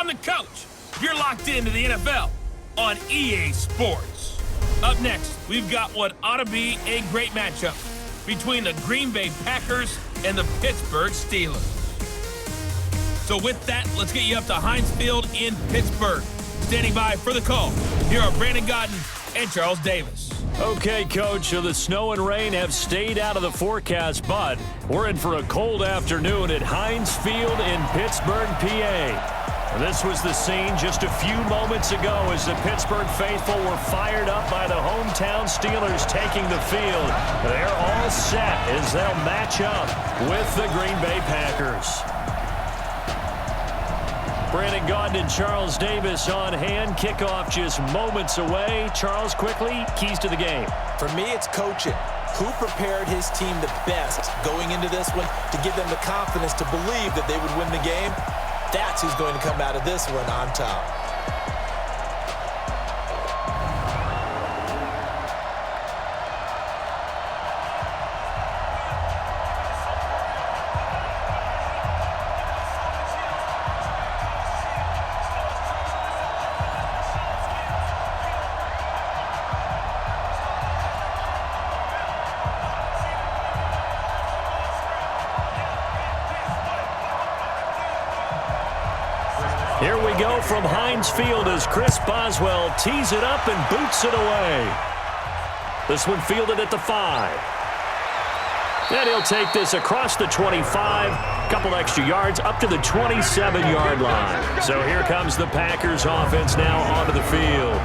I'm the coach. You're locked into the NFL on EA Sports. Up next, we've got what ought to be a great matchup between the Green Bay Packers and the Pittsburgh Steelers. So with that, let's get you up to Heinz Field in Pittsburgh. Standing by for the call, here are Brandon Godden and Charles Davis. Okay, Coach, so the snow and rain have stayed out of the forecast, but we're in for a cold afternoon at Heinz Field in Pittsburgh, PA. This was the scene just a few moments ago as the Pittsburgh faithful were fired up by the hometown Steelers taking the field. They're all set as they'll match up with the Green Bay Packers. Brandon Gaudin and Charles Davis on hand. Kickoff just moments away. Charles, quickly, keys to the game. For me, it's coaching. Who prepared his team the best going into this one to give them the confidence to believe that they would win the game? That's who's going to come out of this one on top. Here we go from Heinz Field as Chris Boswell tees it up and boots it away. This one fielded at the 5. And he'll take this across the 25, couple extra yards up to the 27-yard line. So here comes the Packers offense now onto the field.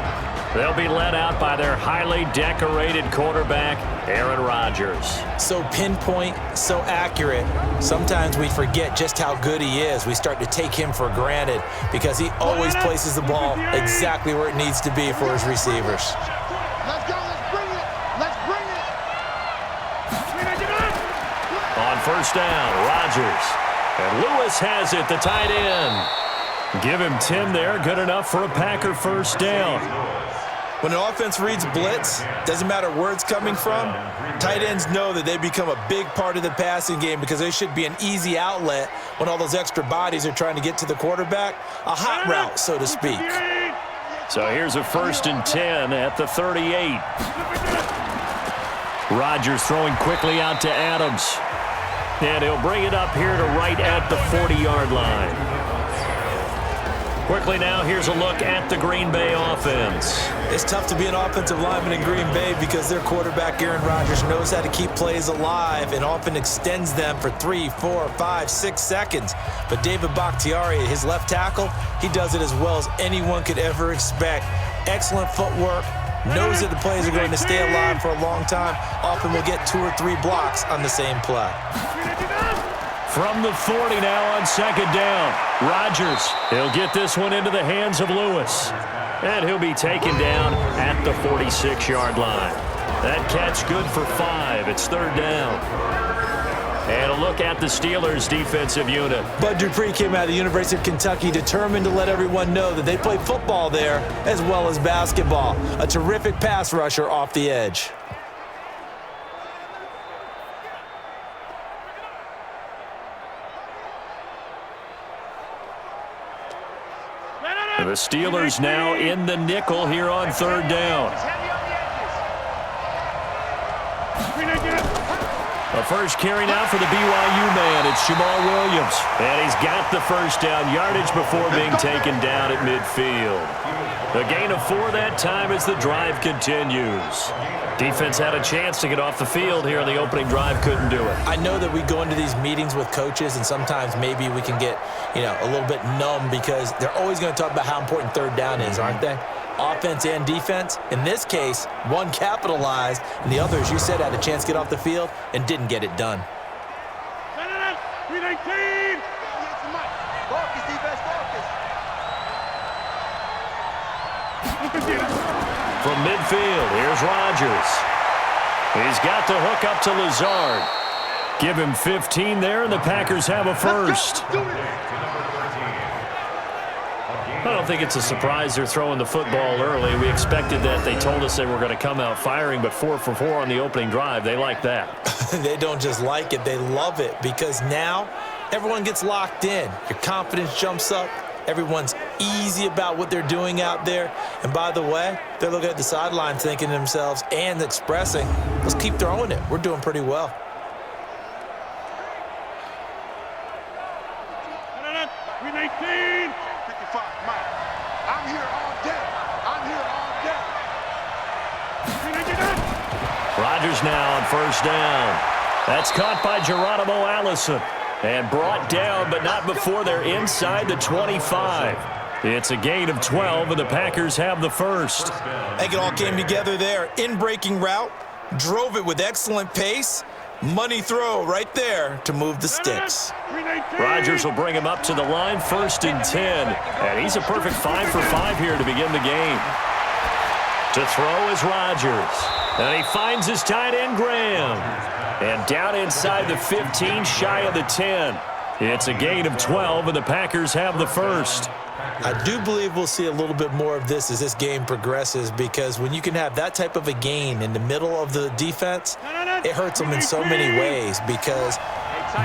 They'll be led out by their highly decorated quarterback, Aaron Rodgers. So pinpoint, so accurate. Sometimes we forget just how good he is. We start to take him for granted because he always places the ball exactly where it needs to be for his receivers. Let's go. Let's bring it. Let's bring it. On first down, Rodgers. And Lewis has it, the tight end. Give him 10 there. Good enough for a Packer first down. When an offense reads blitz, doesn't matter where it's coming from, tight ends know that they become a big part of the passing game because they should be an easy outlet when all those extra bodies are trying to get to the quarterback. A hot route, so to speak. So here's a 1st and 10 at the 38. Rodgers throwing quickly out to Adams. And he'll bring it up here to right at the 40-yard line. Quickly now, here's a look at the Green Bay offense. It's tough to be an offensive lineman in Green Bay because their quarterback, Aaron Rodgers, knows how to keep plays alive and often extends them for 3, 4, 5, 6 seconds. But David Bakhtiari, his left tackle, he does it as well as anyone could ever expect. Excellent footwork, knows that the plays are going to stay alive for a long time. Often will get 2 or 3 blocks on the same play. From the 40 now on second down. Rodgers, he'll get this one into the hands of Lewis. And he'll be taken down at the 46-yard line. That catch good for 5. It's 3rd down. And a look at the Steelers' defensive unit. Bud Dupree came out of the University of Kentucky determined to let everyone know that they play football there as well as basketball. A terrific pass rusher off the edge. The Steelers now in the nickel here on 3rd down. The first carry now for the BYU man. It's Jamal Williams. And he's got the first down yardage before being taken down at midfield. A gain of 4 that time as the drive continues. Defense had a chance to get off the field here on the opening drive, couldn't do it. I know that we go into these meetings with coaches and sometimes maybe we can get, a little bit numb because they're always going to talk about how important 3rd down is, aren't they? Offense and defense. In this case, one capitalized and the other, as you said, had a chance to get off the field and didn't get it done. From midfield, here's Rodgers. He's got the hook up to Lazard. Give him 15 there, and the Packers have a first. I don't think it's a surprise they're throwing the football early. We expected that. They told us they were going to come out firing, but 4 for 4 on the opening drive. They like that. They don't just like it, they love it because now everyone gets locked in. Your confidence jumps up. Everyone's easy about what they're doing out there. And by the way, they're looking at the sideline thinking to themselves and expressing, let's keep throwing it. We're doing pretty well. Win 18. 55, Mike. I'm here all day. I'm here all day. Rodgers now on first down. That's caught by Geronimo Allison and brought down, but not before they're inside the 25. It's a gain of 12, and the Packers have the first. I think it all came together there. In-breaking route, drove it with excellent pace. Money throw right there to move the sticks. Rodgers will bring him up to the line, 1st and 10. And he's a perfect 5 for 5 here to begin the game. To throw is Rodgers. And he finds his tight end, Graham. And down inside the 15, shy of the 10. It's a gain of 12, and the Packers have the first. I do believe we'll see a little bit more of this as this game progresses, because when you can have that type of a gain in the middle of the defense, it hurts them in so many ways, because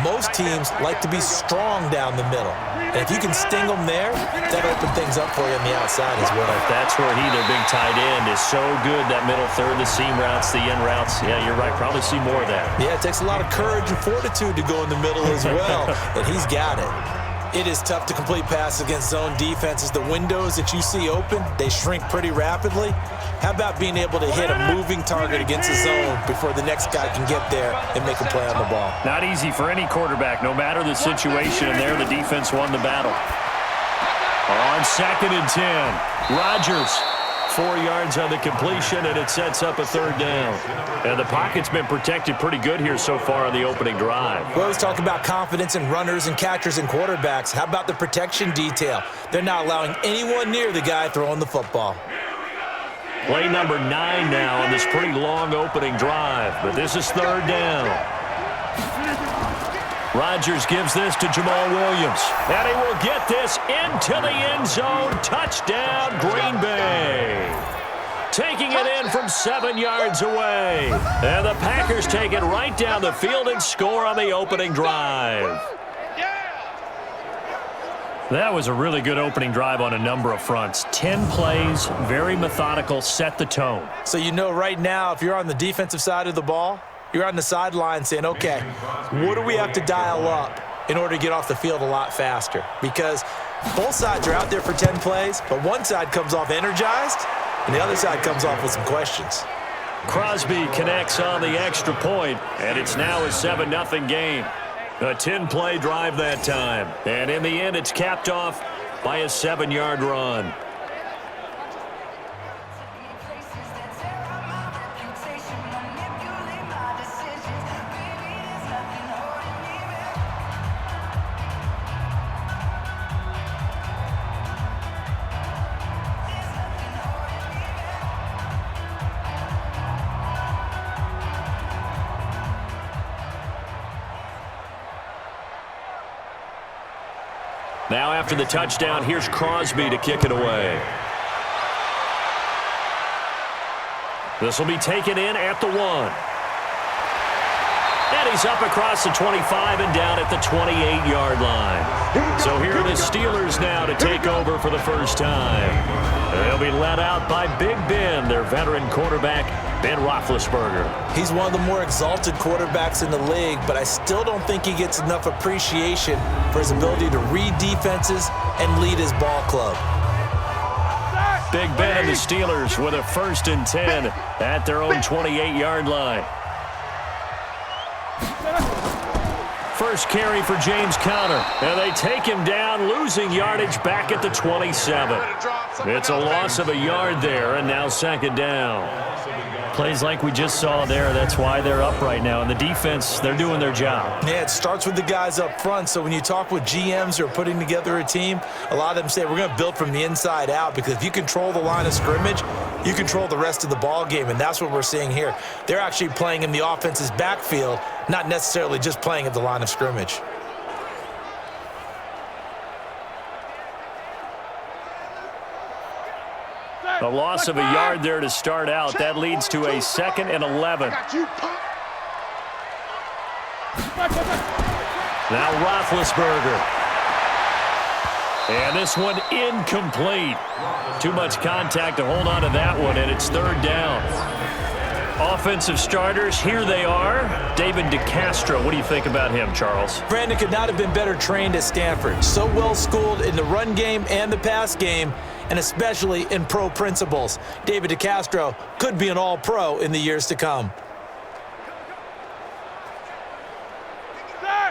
most teams like to be strong down the middle. And if you can sting them there, that opens things up for you on the outside as well. That's where their big tight end, is so good, that middle third, the seam routes, the in routes. Yeah, you're right. Probably see more of that. Yeah, it takes a lot of courage and fortitude to go in the middle as well, and he's got it. It is tough to complete passes against zone defenses. The windows that you see open, they shrink pretty rapidly. How about being able to hit a moving target against a zone before the next guy can get there and make a play on the ball? Not easy for any quarterback, no matter the situation, and there the defense won the battle. On 2nd and 10, Rodgers, 4 yards on the completion, and it sets up a 3rd down. And the pocket's been protected pretty good here so far on the opening drive. We always talk about confidence in runners and catchers and quarterbacks. How about the protection detail? They're not allowing anyone near the guy throwing the football. Play number 9 now on this pretty long opening drive, but this is 3rd down. Rodgers gives this to Jamal Williams, and he will get this into the end zone. Touchdown, Green Bay. Taking it in from 7 yards away. And the Packers take it right down the field and score on the opening drive. That was a really good opening drive on a number of fronts. 10 plays, very methodical, set the tone. So you know right now, if you're on the defensive side of the ball, you're on the sideline saying, okay, what do we have to dial up in order to get off the field a lot faster? Because both sides are out there for 10 plays, but one side comes off energized, and the other side comes off with some questions. Crosby connects on the extra point, and it's now a 7-0 game. A 10-play drive that time. And in the end, it's capped off by a 7-yard run. Now after the touchdown, here's Crosby to kick it away. This will be taken in at the 1. And he's up across the 25 and down at the 28-yard line. So here are the Steelers now to take over for the first time. They'll be led out by Big Ben, their veteran quarterback, Ben Roethlisberger. He's one of the more exalted quarterbacks in the league, but I still don't think he gets enough appreciation for his ability to read defenses and lead his ball club. Big Ben and the Steelers with a 1st and 10 at their own 28-yard line. First carry for James Conner, and they take him down, losing yardage back at the 27. It's a loss of a yard there, and now 2nd down. Plays like we just saw there, that's why they're up right now. And the defense, they're doing their job. Yeah, it starts with the guys up front. So when you talk with GMs who are putting together a team, a lot of them say we're going to build from the inside out, because if you control the line of scrimmage, you control the rest of the ball game, and that's what we're seeing here. They're actually playing in the offense's backfield, not necessarily just playing at the line of scrimmage. A loss of a yard there to start out. That leads to a 2nd and 11. Now Roethlisberger. And this one incomplete. Too much contact to hold on to that one, and it's third down. Offensive starters, here they are. David DeCastro, what do you think about him, Charles? Brandon could not have been better trained at Stanford. So well schooled in the run game and the pass game, and especially in pro principles. David DeCastro could be an all-pro in the years to come.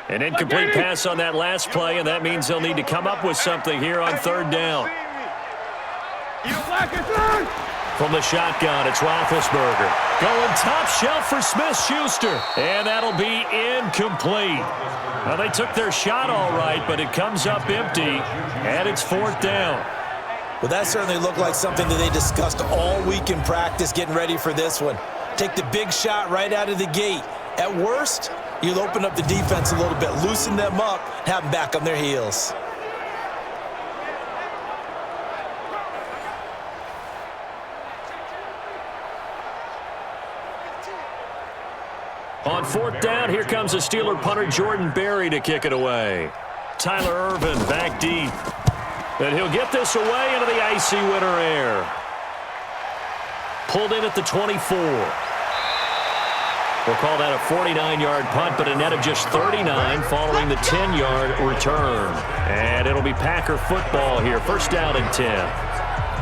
An incomplete pass on that last play, and that means they'll need to come up with something here on third down. From the shotgun, it's Roethlisberger. Going top shelf for Smith-Schuster. And that'll be incomplete. Well, they took their shot all right, but it comes up empty, and it's fourth down. Well, that certainly looked like something that they discussed all week in practice getting ready for this one. Take the big shot right out of the gate. At worst, you'll open up the defense a little bit, loosen them up, have them back on their heels. On fourth down, here comes the Steeler punter Jordan Berry to kick it away. Tyler Ervin back deep. And he'll get this away into the icy winter air. Pulled in at the 24. We'll call that a 49-yard punt, but a net of just 39 following the 10-yard return. And it'll be Packer football here. First down and 10.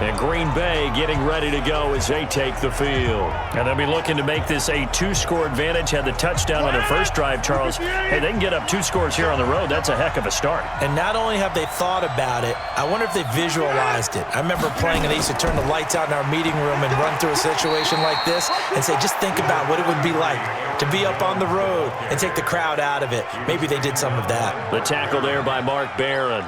And Green Bay getting ready to go as they take the field. And they'll be looking to make this a two-score advantage. Had the touchdown on their first drive, Charles. Hey, they can get up 2 scores here on the road. That's a heck of a start. And not only have they thought about it, I wonder if they visualized it. I remember playing, and they used to turn the lights out in our meeting room and run through a situation like this and say, just think about what it would be like to be up on the road and take the crowd out of it. Maybe they did some of that. The tackle there by Mark Barron.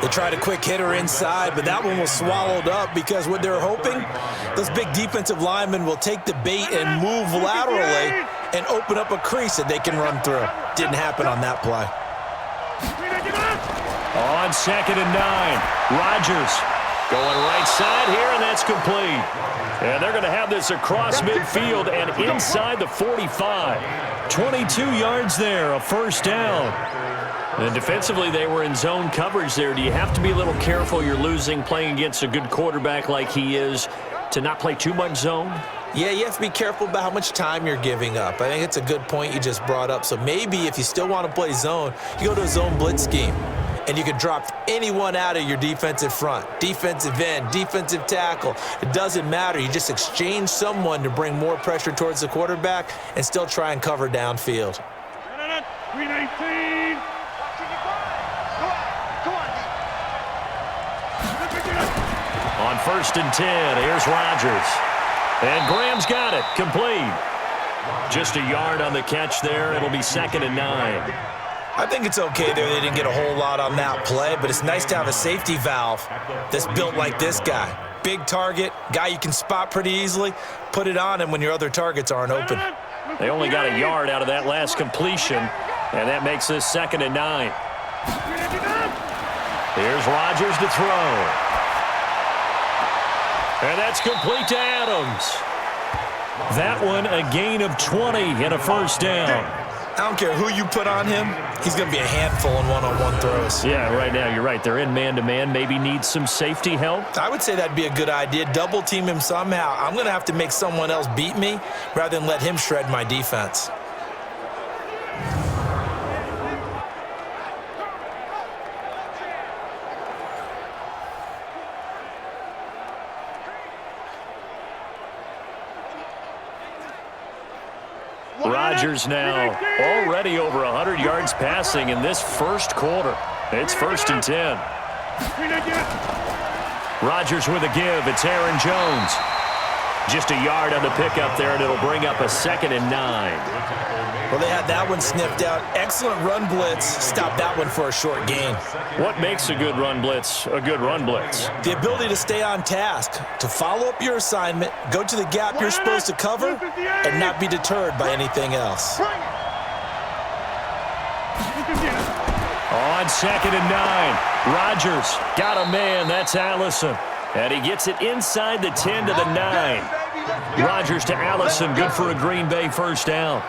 They tried a quick hitter inside, but that one was swallowed up because what they're hoping, those big defensive linemen will take the bait and move laterally and open up a crease that they can run through. Didn't happen on that play. On second and 9, Rodgers going right side here, and that's complete. And they're going to have this across midfield and inside the 45. 22 yards there, a first down. And defensively, they were in zone coverage there. Do you have to be a little careful? You're losing, playing against a good quarterback like he is, to not play too much zone? Yeah, you have to be careful about how much time you're giving up. I think it's a good point you just brought up. So maybe if you still want to play zone, you go to a zone blitz scheme, and you can drop anyone out of your defensive front, defensive end, defensive tackle. It doesn't matter. You just exchange someone to bring more pressure towards the quarterback and still try and cover downfield. 319. On first and 10, here's Rodgers. And Graham's got it, complete. Just a yard on the catch there. It'll be second and 9. I think it's okay there. They didn't get a whole lot on that play, but it's nice to have a safety valve that's built like this guy. Big target, guy you can spot pretty easily. Put it on him when your other targets aren't open. They only got a yard out of that last completion, and that makes this second and 9. Here's Rodgers to throw. And that's complete to Adams. That one a gain of 20 and a first down. I don't care who you put on him. He's going to be a handful in one-on-one throws. Yeah, right now you're right. They're in man-to-man. Maybe need some safety help. I would say that'd be a good idea. Double team him somehow. I'm going to have to make someone else beat me rather than let him shred my defense. Rodgers now already over 100 yards passing in this first quarter. It's first and 10. Rodgers with a give. It's Aaron Jones. Just a yard on the pickup there, and it'll bring up a second and 9. Well, they had that one sniffed out. Excellent run blitz. Stopped that one for a short gain. What makes a good run blitz a good run blitz? The ability to stay on task, to follow up your assignment, go to the gap you're supposed to cover, and not be deterred by anything else. On second and 9, Rodgers got a man. That's Allison. And he gets it inside the 10 to the 9. Rodgers to Allison, good for a Green Bay first down.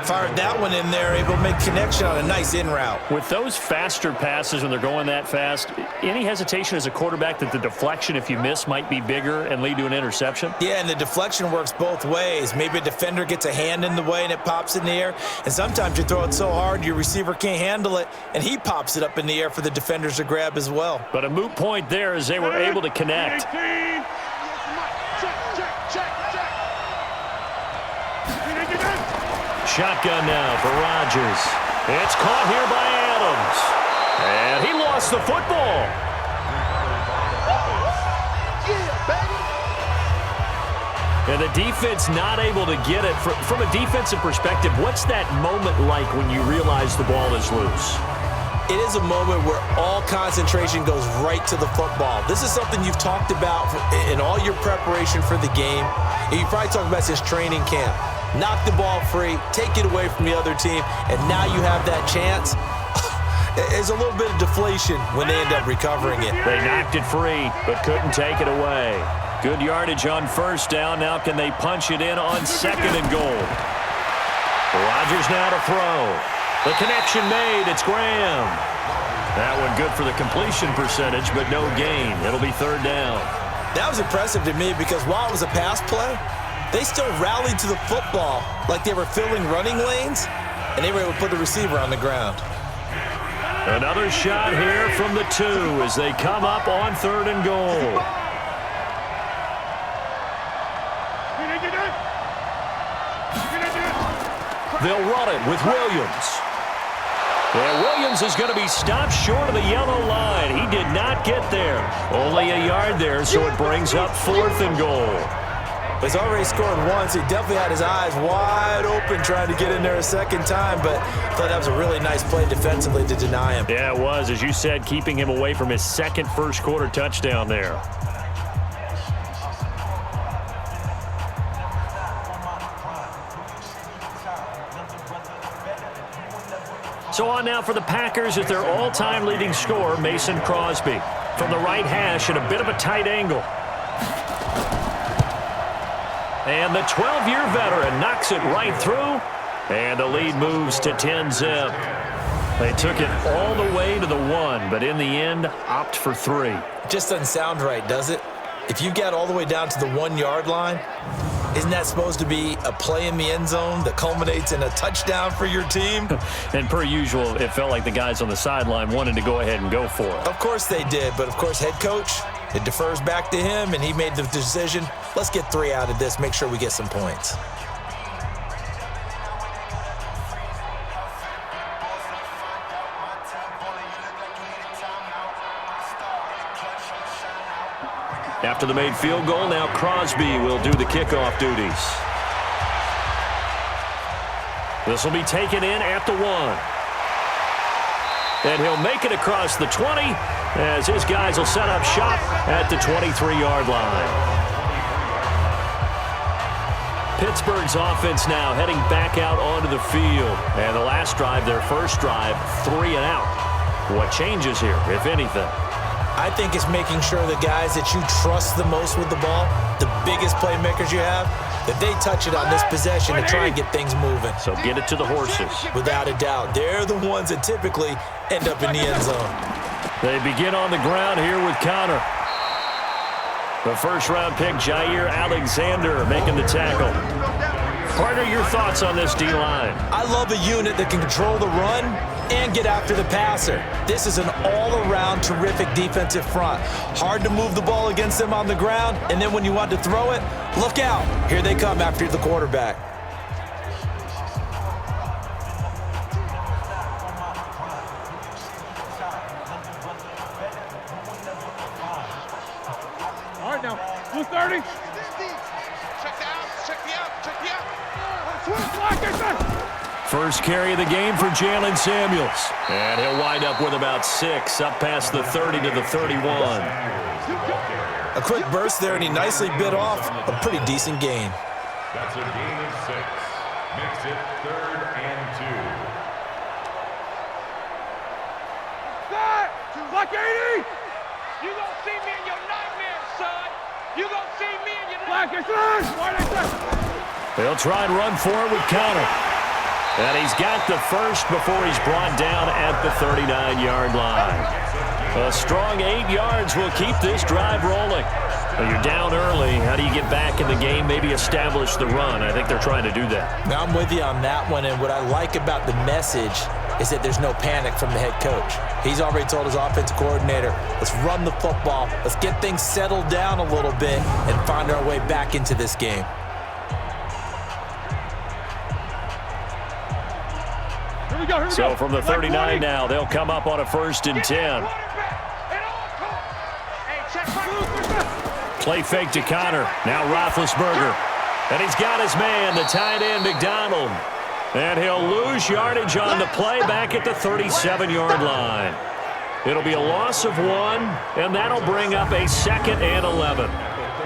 Fired that one in there, able to make connection on a nice in route. With those faster passes when they're going that fast, any hesitation as a quarterback that the deflection, if you miss, might be bigger and lead to an interception? Yeah, and the deflection works both ways. Maybe a defender gets a hand in the way and it pops in the air. And sometimes you throw it so hard your receiver can't handle it, and he pops it up in the air for the defenders to grab as well. But a moot point there as they were able to connect. Shotgun now for Rodgers. It's caught here by Adams. And he lost the football. And the defense not able to get it. From a defensive perspective, what's that moment like when you realize the ball is loose? It is a moment where all concentration goes right to the football. This is something you've talked about in all your preparation for the game. And you probably talked about since training camp. Knock the ball free, take it away from the other team, and now you have that chance. There's a little bit of deflation when they end up recovering it. They knocked it free, but couldn't take it away. Good yardage on first down. Now can they punch it in on second and goal? Rodgers now to throw. The connection made. It's Graham. That one good for the completion percentage, but no gain. It'll be third down. That was impressive to me because while it was a pass play, they still rallied to the football like they were filling running lanes, and they were able to put the receiver on the ground. Another shot here from the 2 as they come up on third and goal. They'll run it with Williams. And Williams is going to be stopped short of the yellow line. He did not get there. Only a yard there, so it brings up fourth and goal. He's already scored once. He definitely had his eyes wide open trying to get in there a second time, but I thought that was a really nice play defensively to deny him. Yeah, it was, as you said, keeping him away from his second first-quarter touchdown there. So on now for the Packers at their all-time leading scorer, Mason Crosby. From the right hash at a bit of a tight angle. And the 12-year veteran knocks it right through, and the lead moves to 10-zip. They took it all the way to the 1, but in the end, opt for 3. Just doesn't sound right, does it? If you get all the way down to the 1-yard line, isn't that supposed to be a play in the end zone that culminates in a touchdown for your team? And per usual, it felt like the guys on the sideline wanted to go ahead and go for it. Of course they did, but of course head coach, it defers back to him, and he made the decision, let's get 3 out of this, make sure we get some points. After the made field goal, now Crosby will do the kickoff duties. This will be taken in at the 1. And he'll make it across the 20 as his guys will set up shop at the 23-yard line. Pittsburgh's offense now heading back out onto the field. And the last drive, their first drive, 3 and out. What changes here, if anything? I think it's making sure the guys that you trust the most with the ball, the biggest playmakers you have, that they touch it on this possession to try and get things moving. So get it to the horses. Without a doubt. They're the ones that typically end up in the end zone. They begin on the ground here with Connor. The first-round pick, Jair Alexander, making the tackle. Partner, your thoughts on this D-line? I love a unit that can control the run and get after the passer. This is an all-around terrific defensive front. Hard to move the ball against them on the ground, and then when you want to throw it, look out. Here they come after the quarterback. All right, now, 230. First carry of the game for Jalen Samuels. And he'll wind up with about 6, up past the 30 to the 31. A quick burst there, and he nicely bit off a pretty decent gain. That's a gain of 6. Makes it 3rd and 2. Set! Block 80! You gonna see me in your nightmares, son! You gonna see me in your nightmares! They'll try and run for it with Connor. And he's got the first before he's brought down at the 39-yard line. A strong 8 yards will keep this drive rolling. Well, you're down early. How do you get back in the game, maybe establish the run? I think they're trying to do that. Now, I'm with you on that one, and what I like about the message is that there's no panic from the head coach. He's already told his offensive coordinator, let's run the football, let's get things settled down a little bit and find our way back into this game. So from the 39 now, they'll come up on a 1st and 10. Play fake to Connor. Now Roethlisberger. And he's got his man, the tight end, McDonald. And he'll lose yardage on the play back at the 37-yard line. It'll be a loss of 1, and that'll bring up a 2nd and 11.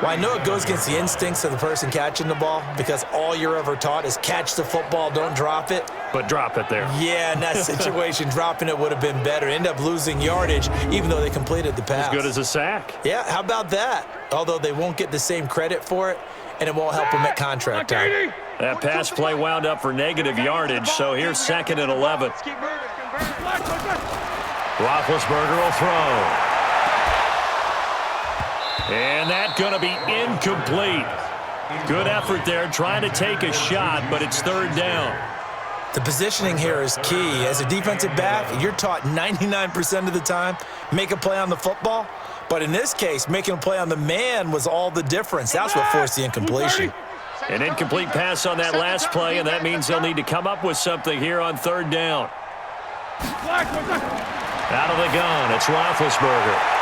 Well, I know it goes against the instincts of the person catching the ball because all you're ever taught is catch the football, don't drop it. But drop it there. Yeah, in that situation, dropping it would have been better. End up losing yardage, even though they completed the pass. As good as a sack. Yeah, how about that? Although they won't get the same credit for it, and it won't help them at contract time. That pass play wound up for negative yardage, so here's 2nd and 11. Roethlisberger will throw. And that's going to be incomplete. Good effort there, trying to take a shot, but it's 3rd down. The positioning here is key. As a defensive back, you're taught 99% of the time, make a play on the football. But in this case, making a play on the man was all the difference. That's what forced the incompletion. An incomplete pass on that last play, and that means they'll need to come up with something here on 3rd down. Out of the gun, it's Roethlisberger.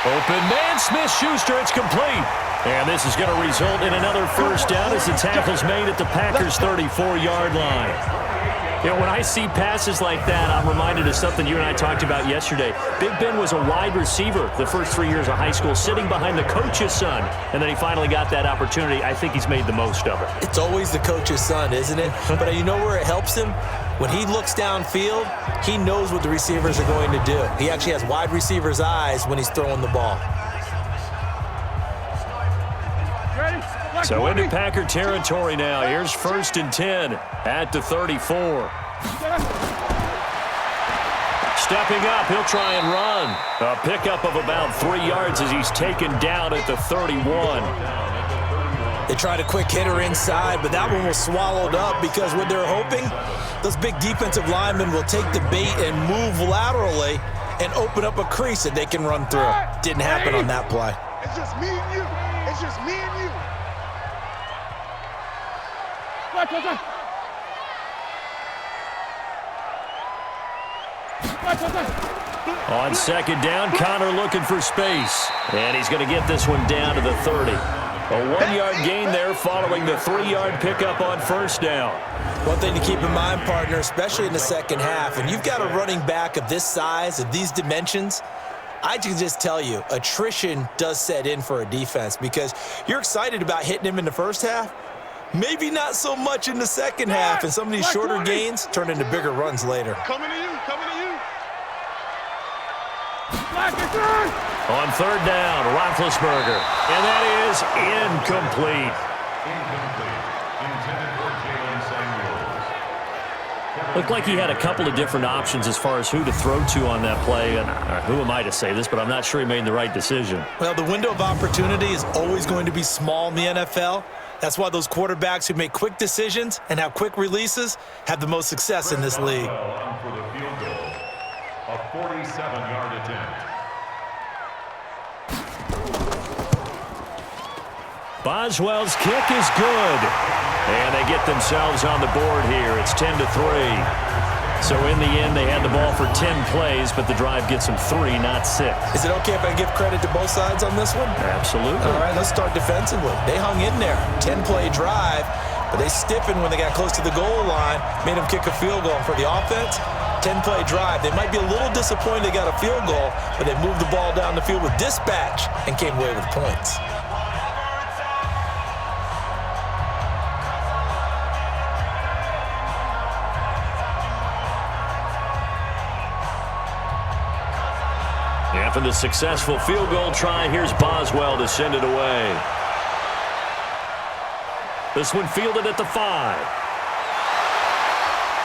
Open man, Smith-Schuster, it's complete. And this is going to result in another 1st down as the tackle's made at the Packers' 34-yard line. You know, when I see passes like that, I'm reminded of something you and I talked about yesterday. Big Ben was a wide receiver the first 3 years of high school, sitting behind the coach's son, and then he finally got that opportunity. I think he's made the most of it. It's always the coach's son, isn't it? But you know where it helps him? When he looks downfield, he knows what the receivers are going to do. He actually has wide receivers' eyes when he's throwing the ball. So into Packer territory now. Here's 1st and 10 at the 34. Stepping up, he'll try and run. A pickup of about 3 yards as he's taken down at the 31. They tried a quick hitter inside, but that one was swallowed up because what they're hoping, those big defensive linemen will take the bait and move laterally and open up a crease that they can run through. Didn't happen on that play. It's just me and you. It's just me and you. On 2nd down, Connor looking for space. And he's going to get this one down to the 30. A 1-yard gain there following the 3-yard pickup on 1st down. One thing to keep in mind, partner, especially in the second half, and you've got a running back of this size, of these dimensions, I can just tell you, attrition does set in for a defense because you're excited about hitting him in the first half. Maybe not so much in the second half, and some of these shorter gains turn into bigger runs later. Coming to you, coming to you. On 3rd down, Roethlisberger, and that is incomplete. Looked like he had a couple of different options as far as who to throw to on that play, and who am I to say this, but I'm not sure he made the right decision. Well, the window of opportunity is always going to be small in the NFL. That's why those quarterbacks who make quick decisions and have quick releases have the most success in this league. For the field goal, a 47-yard attempt. Boswell's kick is good. And they get themselves on the board here. It's 10-3. So in the end, they had the ball for 10 plays, but the drive gets them 3, not 6. Is it okay if I give credit to both sides on this one? Absolutely. All right, let's start defensively. They hung in there. 10-play drive, but they stiffened when they got close to the goal line, made them kick a field goal. For the offense, 10-play drive. They might be a little disappointed they got a field goal, but they moved the ball down the field with dispatch and came away with points. After the successful field goal try, here's Boswell to send it away. This one fielded at the 5.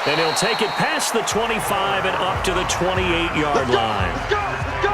And he'll take it past the 25 and up to the 28-yard line. Let's go! Let's go!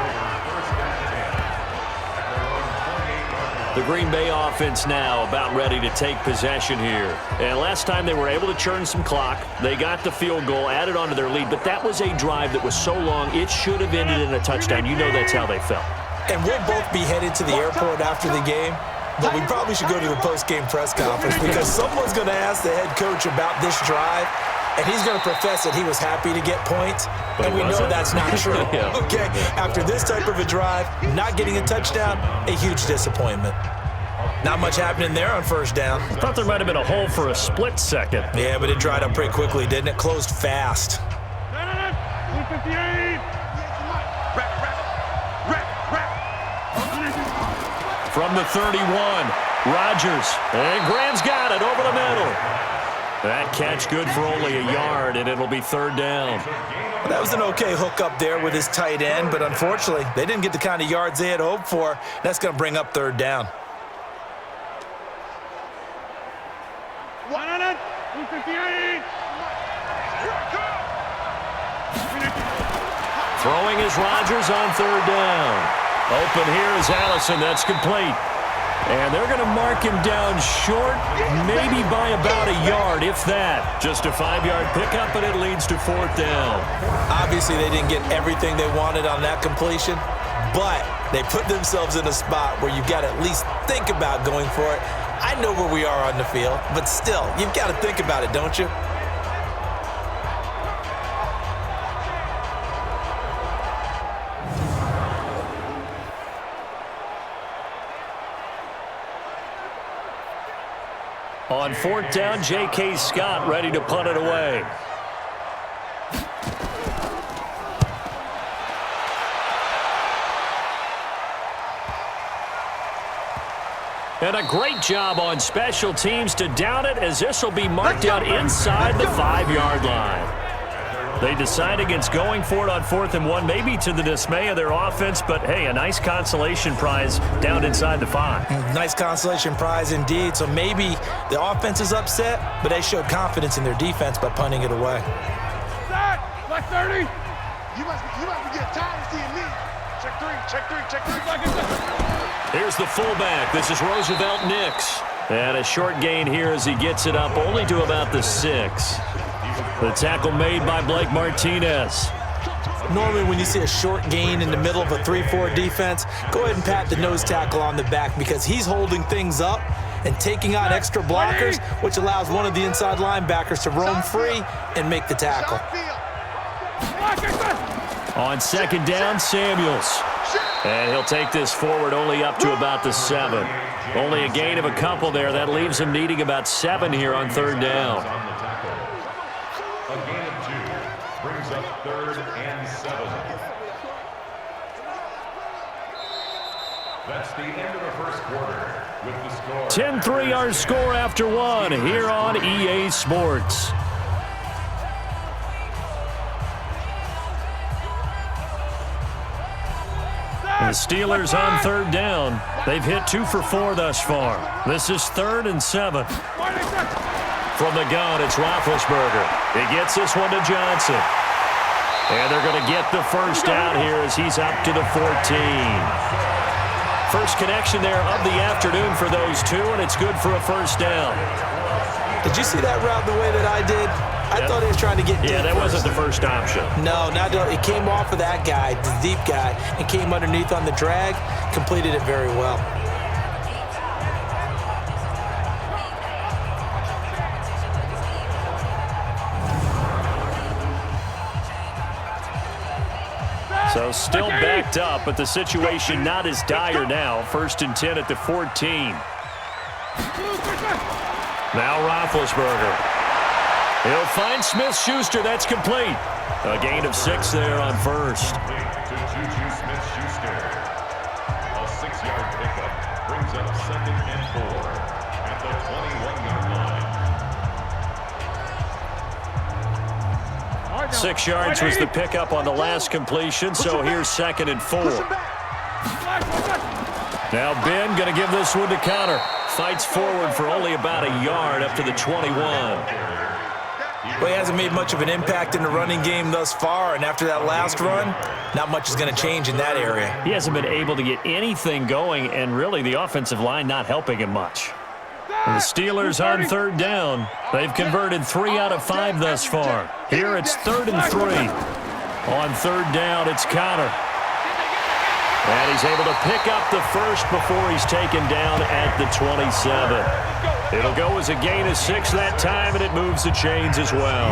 The Green Bay offense now about ready to take possession here. And last time they were able to churn some clock. They got the field goal, added on to their lead. But that was a drive that was so long, it should have ended in a touchdown. You know that's how they felt. And we'll both be headed to the airport after the game. But we probably should go to the post-game press conference because someone's going to ask the head coach about this drive. And he's going to profess that he was happy to get points. But and we know that's not true. Yeah. Okay, after this type of a drive, not getting a touchdown, a huge disappointment. Not much happening there on first down. I thought there might have been a hole for a split second. Yeah, but it dried up pretty quickly, didn't it? Closed fast. 158! From the 31, Rodgers. And Graham's got it over the middle. That catch good for only a yard, and it'll be third down. That was an okay hook up there with his tight end, but unfortunately, they didn't get the kind of yards they had hoped for. That's going to bring up third down. 158! Throwing is Rodgers on third down. Open here is Allison. That's complete. And they're going to mark him down short, maybe by about a yard, if that. Just a 5-yard pickup, and it leads to fourth down. Obviously, they didn't get everything they wanted on that completion, but they put themselves in a spot where you've got to at least think about going for it. I know where we are on the field, but still, you've got to think about it, don't you? On fourth down, J.K. Scott ready to punt it away. And a great job on special teams to down it, as this will be marked out inside the 5-yard line. They decide against going for it on 4th and 1, maybe to the dismay of their offense, but hey, a nice consolation prize down inside the 5. Nice consolation prize indeed. So maybe the offense is upset, but they showed confidence in their defense by punting it away. Black 30! You must be getting tired of seeing me. Check three. Here's the fullback. This is Roosevelt Nix. And a short gain here as he gets it up only to about the 6. The tackle made by Blake Martinez. Normally when you see a short gain in the middle of a 3-4 defense, go ahead and pat the nose tackle on the back because he's holding things up and taking on extra blockers, which allows one of the inside linebackers to roam free and make the tackle. On second down, Samuels. And he'll take this forward only up to about the 7. Only a gain of a couple there. That leaves him needing about 7 here on third down. A gain of 2 brings up 3rd and 7. That's the end of the first quarter with the score. 10-3 our score after 1 here on EA Sports. The Steelers on third down. They've hit 2 for 4 thus far. This is 3rd and 7. From the gun, it's Roethlisberger. He gets this one to Johnson. And they're going to get the first down here as he's up to the 14. First connection there of the afternoon for those two, and it's good for a first down. Did you see that route the way that I did? I thought he was trying to get deep. Yeah, that wasn't the first option. No, it came off of that guy, the deep guy, and came underneath on the drag, completed it very well. So still backed up, but the situation not as dire now. 1st and 10 at the 14. Now Roethlisberger. He'll find Smith-Schuster. That's complete. A gain of 6 there on first. To Juju Smith-Schuster. A 6-yard pickup brings up 2nd and 4 at the 21-yard line. 6 yards was the pickup on the last completion, so here's 2nd and 4. Now Ben going to give this one to Connor. Fights forward for only about a yard up to the 21. Well, he hasn't made much of an impact in the running game thus far, and after that last run, not much is going to change in that area. He hasn't been able to get anything going, and really the offensive line not helping him much. And the Steelers on third down. They've converted 3 out of 5 thus far. Here it's 3rd and 3. On third down, it's Connor. And he's able to pick up the first before he's taken down at the 27. It'll go as a gain of 6 that time, and it moves the chains as well.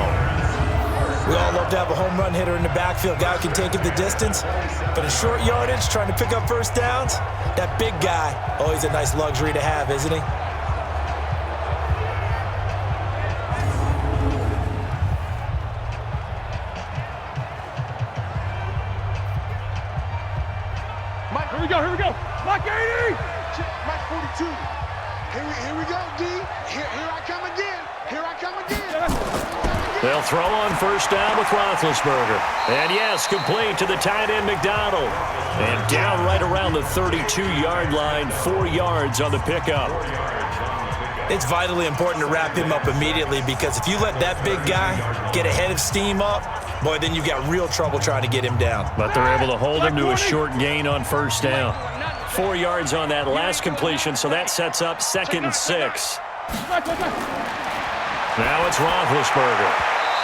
We all love to have a home run hitter in the backfield. Guy who can take it the distance. But in short yardage, trying to pick up first downs, that big guy, always a nice luxury to have, isn't he? Here we go. Mike 80. Mike 42. Here we go, D. Here I come again. Here I come again. They'll throw on first down with Roethlisberger. And yes, complete to the tight end McDonald. And down right around the 32-yard line, 4 yards on the pickup. It's vitally important to wrap him up immediately, because if you let that big guy get a head of steam up, boy, then you've got real trouble trying to get him down. But they're able to hold him to a short gain on first down. 4 yards on that last completion, so that sets up 2nd and 6. Now it's Roethlisberger.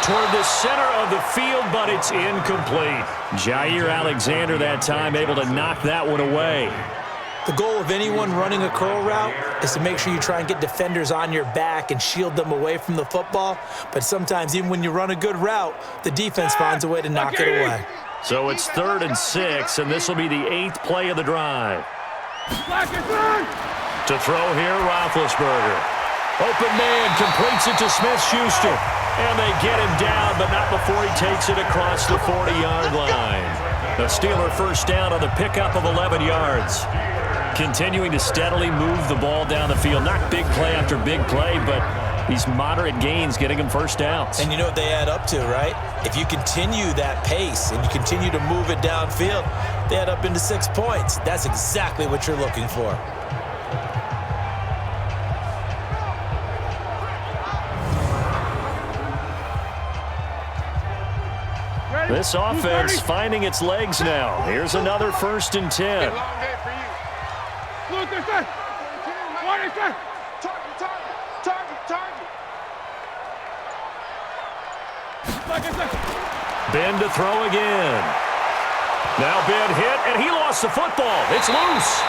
Toward the center of the field, but it's incomplete. Jair Alexander that time able to knock that one away. The goal of anyone running a curl route is to make sure you try and get defenders on your back and shield them away from the football. But sometimes, even when you run a good route, the defense finds a way to knock it away. So it's 3rd and 6, and this will be the 8th play of the drive. To throw here, Roethlisberger. Open man completes it to Smith-Schuster. And they get him down, but not before he takes it across the 40-yard line. The Steeler first down on the pickup of 11 yards. Continuing to steadily move the ball down the field. Not big play after big play, but these moderate gains getting them first downs. And you know what they add up to, right? If you continue that pace and you continue to move it downfield, they add up into 6 points. That's exactly what you're looking for. This offense finding its legs now. Here's another 1st and 10. Ben to throw again. Now Ben hit, and he lost the football. It's loose.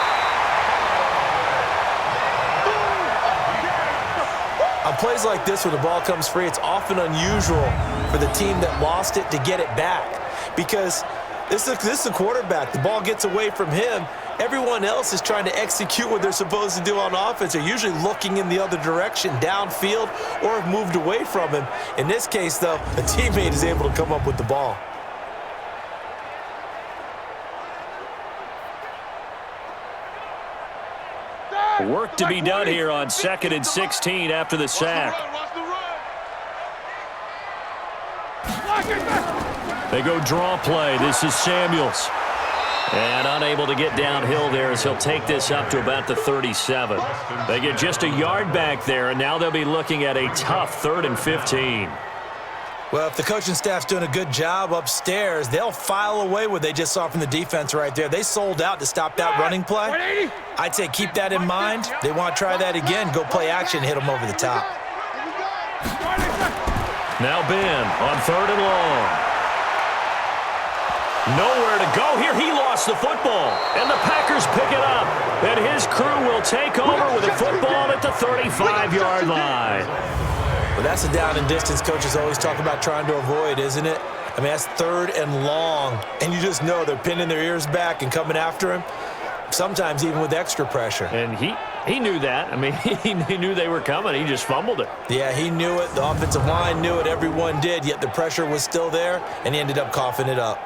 On plays like this where the ball comes free, it's often unusual for the team that lost it to get it back, because this is a quarterback. The ball gets away from him. Everyone else is trying to execute what they're supposed to do on offense. They're usually looking in the other direction, downfield, or have moved away from him. In this case, though, a teammate is able to come up with the ball. Work to be done here on 2nd and 16 after the sack. They go draw play. This is Samuels. And unable to get downhill there as he'll take this up to about the 37. They get just a yard back there, and now they'll be looking at a tough 3rd and 15. Well, if the coaching staff's doing a good job upstairs, they'll file away what they just saw from the defense right there. They sold out to stop that running play. I'd say keep that in mind. They want to try that again. Go play action, hit them over the top. Now Ben on 3rd and long. Nowhere to go here. He lost the football, and the Packers pick it up. And his crew will take over with a football at the 35-yard line. Well, that's a down and distance coaches always talk about trying to avoid, isn't it? I mean, that's 3rd and long, and you just know they're pinning their ears back and coming after him, sometimes even with extra pressure. And he knew that. I mean, he knew they were coming. He just fumbled it. Yeah, he knew it. The offensive line knew it. Everyone did, yet the pressure was still there, and he ended up coughing it up.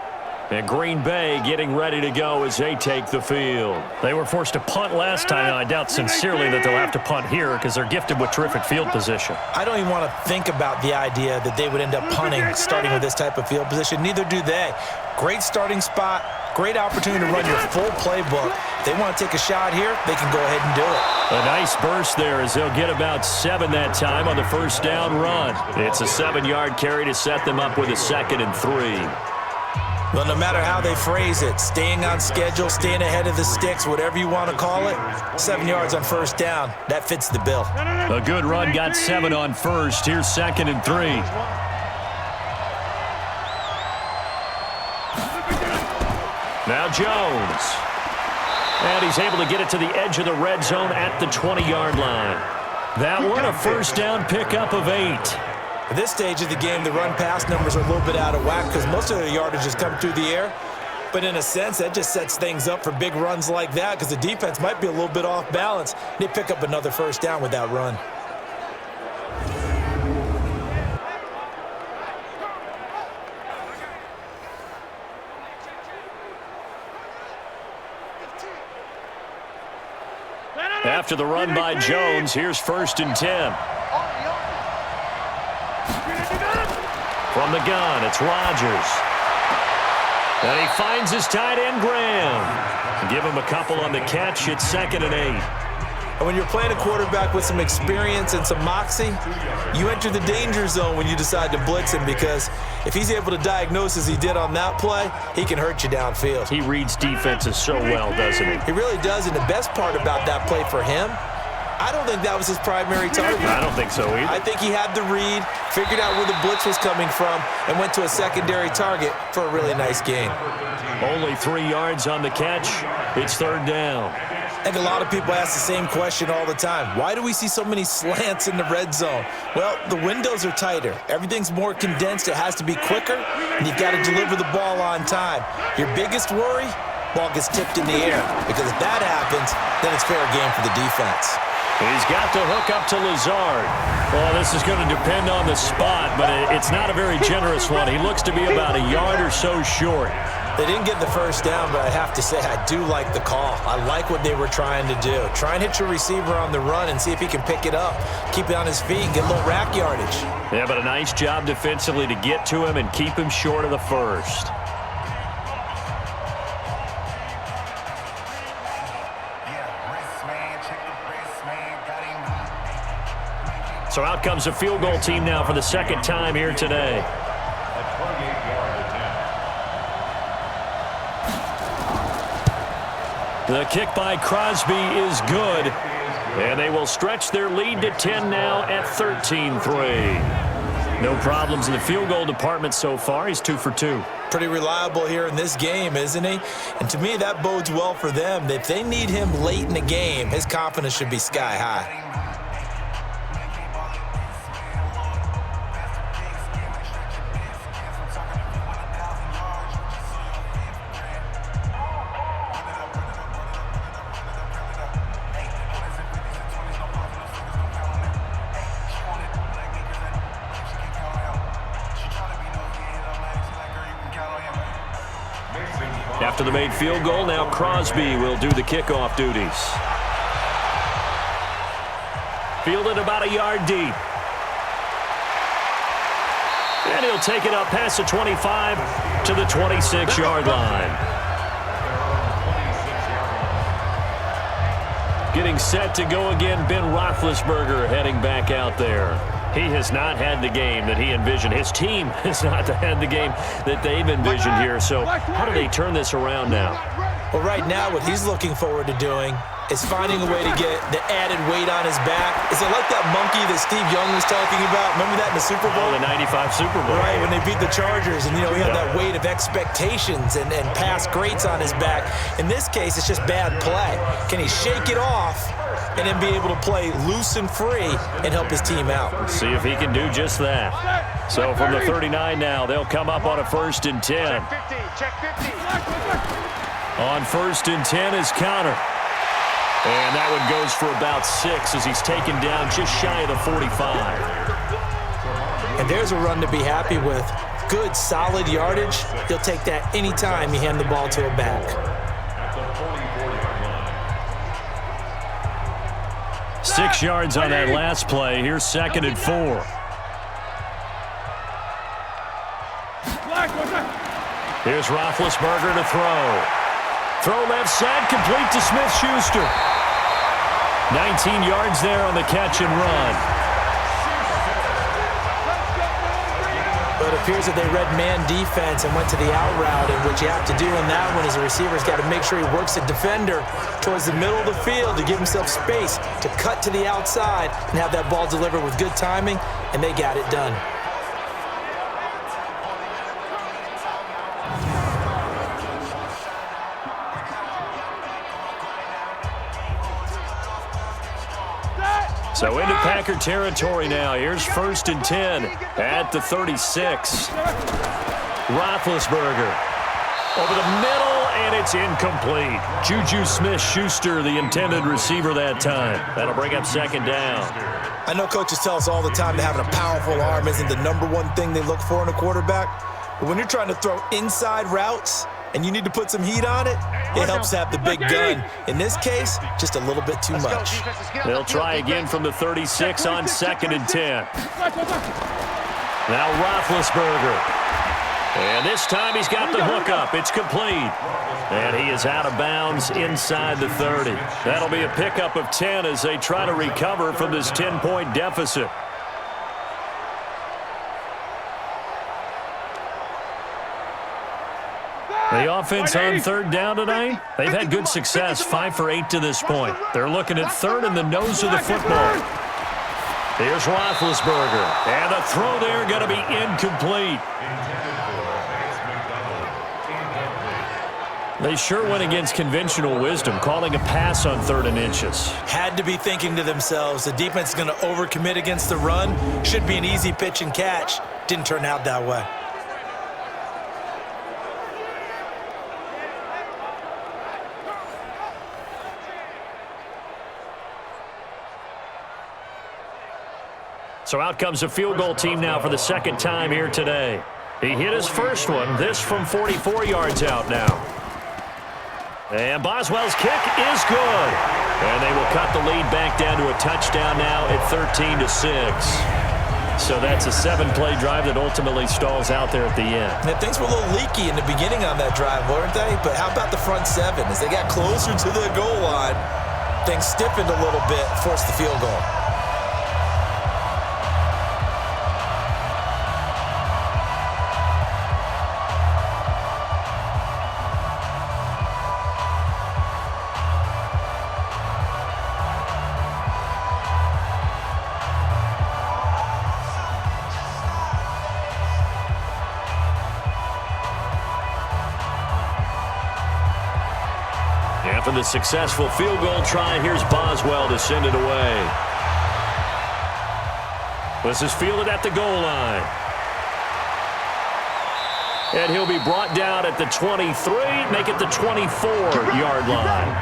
And Green Bay getting ready to go as they take the field. They were forced to punt last time, and I doubt sincerely that they'll have to punt here because they're gifted with terrific field position. I don't even want to think about the idea that they would end up punting starting with this type of field position. Neither do they. Great starting spot, Great opportunity to run your full playbook. If they want to take a shot here, they can go ahead and do it. A nice burst there as they'll get about 7 that time on the first down run. It's a 7-yard carry to set them up with a 2nd and 3. Well, no matter how they phrase it, staying on schedule, staying ahead of the sticks, whatever you want to call it, 7 yards on first down, that fits the bill. A good run, got 7 on first. Here's 2nd and 3. Now Jones. And he's able to get it to the edge of the red zone at the 20-yard line. That one, a first down pickup of 8. At this stage of the game, the run-pass numbers are a little bit out of whack because most of their yardage has come through the air. But in a sense, that just sets things up for big runs like that because the defense might be a little bit off balance. They pick up another first down with that run. After the run by Jones, here's 1st and 10. From the gun, it's Rodgers. And he finds his tight end, Graham. Give him a couple on the catch. It's 2nd and 8. And when you're playing a quarterback with some experience and some moxie, you enter the danger zone when you decide to blitz him because if he's able to diagnose as he did on that play, he can hurt you downfield. He reads defenses so well, doesn't he? He really does, and the best part about that play for him, I don't think that was his primary target. I don't think so either. I think he had the read, figured out where the blitz was coming from, and went to a secondary target for a really nice gain. Only 3 yards on the catch. It's 3rd down. I think a lot of people ask the same question all the time. Why do we see so many slants in the red zone? Well, the windows are tighter. Everything's more condensed. It has to be quicker, and you've got to deliver the ball on time. Your biggest worry? Ball gets tipped in the air, because if that happens, then it's fair game for the defense. He's got to hook up to Lazard. Well, this is going to depend on the spot, but it's not a very generous one. He looks to be about a yard or so short. They didn't get the first down, but I have to say I do like the call. I like what they were trying to do. Try and hit your receiver on the run and see if he can pick it up. Keep it on his feet and get a little rack yardage. Yeah, but a nice job defensively to get to him and keep him short of the first. So out comes a field goal team now for the 2nd time here today. The kick by Crosby is good. And they will stretch their lead to 10 now at 13-3. No problems in the field goal department so far. He's 2 for 2. Pretty reliable here in this game, isn't he? And to me, that bodes well for them. If they need him late in the game, his confidence should be sky high. After the made field goal, now Crosby will do the kickoff duties. Fielded about a yard deep. And he'll take it up past the 25 to the 26-yard line. Getting set to go again, Ben Roethlisberger heading back out there. He has not had the game that he envisioned. His team has not had the game that they've envisioned here. So how do they turn this around now? Well, right now what he's looking forward to doing is finding a way to get the added weight on his back. Is it like that monkey that Steve Young was talking about? Remember that in the Super Bowl? Oh, the 95 Super Bowl. Right, when they beat the Chargers. And, you know, he had that weight of expectations and past greats on his back. In this case, it's just bad play. Can he shake it off and then be able to play loose and free and help his team out? Let's see if he can do just that. So from the 39 now, they'll come up on a 1st and 10. Check 50. On 1st and 10 is Connor. And that one goes for about 6 as he's taken down just shy of the 45. And there's a run to be happy with. Good, solid yardage. He'll take that anytime you hand the ball to a back. 6 yards on that last play. Here's 2nd and 4. Here's Roethlisberger to throw. Throw left side, complete to Smith-Schuster. 19 yards there on the catch and run. But it appears that they read man defense and went to the out route, and what you have to do in that one is the receiver's got to make sure he works the defender towards the middle of the field to give himself space to cut to the outside and have that ball delivered with good timing, and they got it done. So into Packer territory now. Here's 1st and 10 at the 36. Roethlisberger over the middle, and it's incomplete. Juju Smith-Schuster, the intended receiver that time. That'll bring up 2nd down. I know coaches tell us all the time that having a powerful arm isn't the #1 thing they look for in a quarterback. But when you're trying to throw inside routes and you need to put some heat on it, it helps to have the big gun. In this case, just a little bit too much. They'll try again from the 36 on 2nd and 10. Now Roethlisberger. And this time he's got the hook up. It's complete. And he is out of bounds inside the 30. That'll be a pickup of 10 as they try to recover from this 10-point deficit. The offense on 3rd down tonight, they've had good success, 5 for 8 to this point. They're looking at 3rd in the nose of the football. Here's Roethlisberger, and the throw there going to be incomplete. They sure went against conventional wisdom, calling a pass on 3rd and inches. Had to be thinking to themselves, the defense is going to overcommit against the run. Should be an easy pitch and catch. Didn't turn out that way. So out comes a field goal team now for the 2nd time here today. He hit his first one, this from 44 yards out now. And Boswell's kick is good. And they will cut the lead back down to a touchdown now at 13-6. So that's a 7-play drive that ultimately stalls out there at the end. And things were a little leaky in the beginning on that drive, weren't they? But how about the front 7? As they got closer to the goal line, things stiffened a little bit, forced the field goal. After the successful field goal try, here's Boswell to send it away. This is fielded at the goal line. And he'll be brought down at the 23, make it the 24-yard line.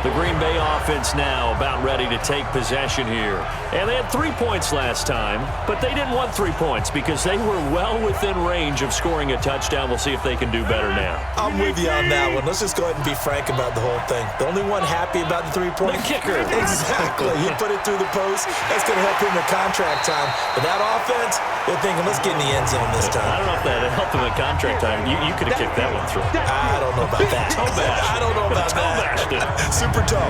The Green Bay offense now about ready to take possession here. And they had 3 points last time, but they didn't want 3 points because they were well within range of scoring a touchdown. We'll see if they can do better now. I'm with you on that one. Let's just go ahead and be frank about the whole thing. The only one happy about the 3-point? The kicker. Exactly. He put it through the post. That's going to help him in contract time. But that offense, they're thinking, let's get in the end zone this time. I don't know if that helped him in contract time. You could have kicked that one through. I don't know about that. I don't know about that. Super tall.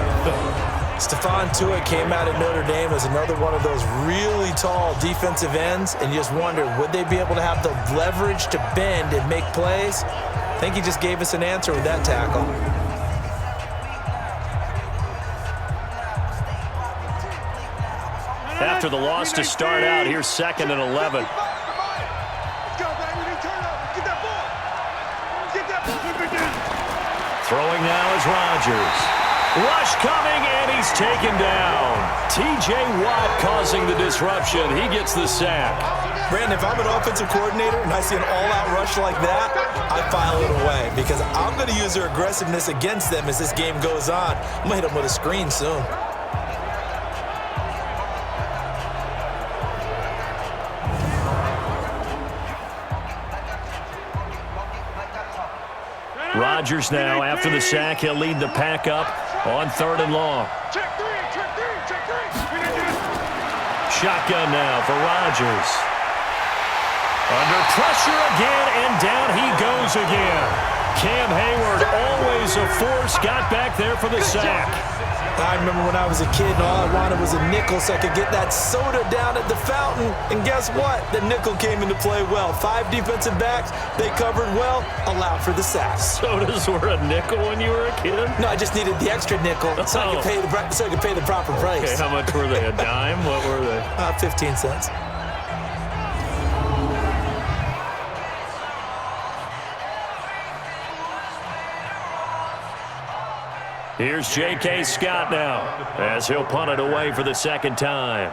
Stephon Tuitt came out at Notre Dame as another one of those really tall defensive ends, and you just wonder, would they be able to have the leverage to bend and make plays? I think he just gave us an answer with that tackle. After the loss to start out, here's 2nd and 11. Throwing now is Rodgers. Rush coming, and he's taken down. T.J. Watt causing the disruption. He gets the sack. Brandon, if I'm an offensive coordinator and I see an all-out rush like that, I file it away because I'm going to use their aggressiveness against them as this game goes on. I'm going to hit them with a screen soon. Rodgers now, after the sack, he'll lead the pack up on 3rd and long. Check three. Shotgun now for Rodgers. Under pressure again, and down he goes again. Cam Hayward, always a force, got back there for the sack. I remember when I was a kid and all I wanted was a nickel so I could get that soda down at the fountain. And guess what? The nickel came into play well. 5 defensive backs, they covered well, allowed for the sack. Sodas were a nickel when you were a kid? No, I just needed the extra nickel so I could pay the proper price. Okay, how much were they? A dime? What were they? 15 cents. Here's J.K. Scott now as he'll punt it away for the second time.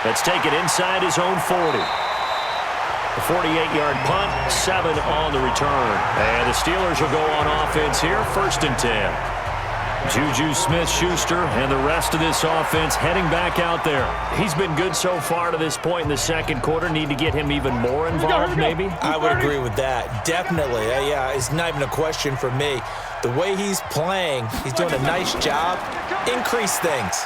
Let's take it inside his own 40. A 48-yard punt, 7 on the return. And the Steelers will go on offense here, 1st and 10. Juju Smith-Schuster and the rest of this offense heading back out there. He's been good so far to this point in the second quarter. Need to get him even more involved, maybe? I would agree with that. Definitely. Yeah, it's not even a question for me. The way he's playing, he's doing a nice job. Increase things.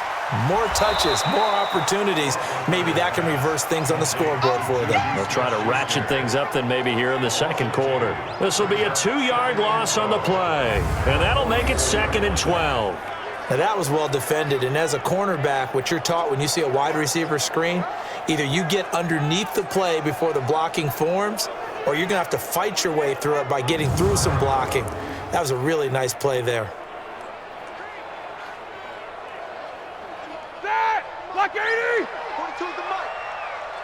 More touches, more opportunities. Maybe that can reverse things on the scoreboard for them. They'll try to ratchet things up then maybe here in the second quarter. This will be a 2-yard loss on the play, and that'll make it 2nd and 12. Now that was well defended, and as a cornerback, what you're taught when you see a wide receiver screen, either you get underneath the play before the blocking forms, or you're going to have to fight your way through it by getting through some blocking. That was a really nice play there. Block 80! 42 at the mic.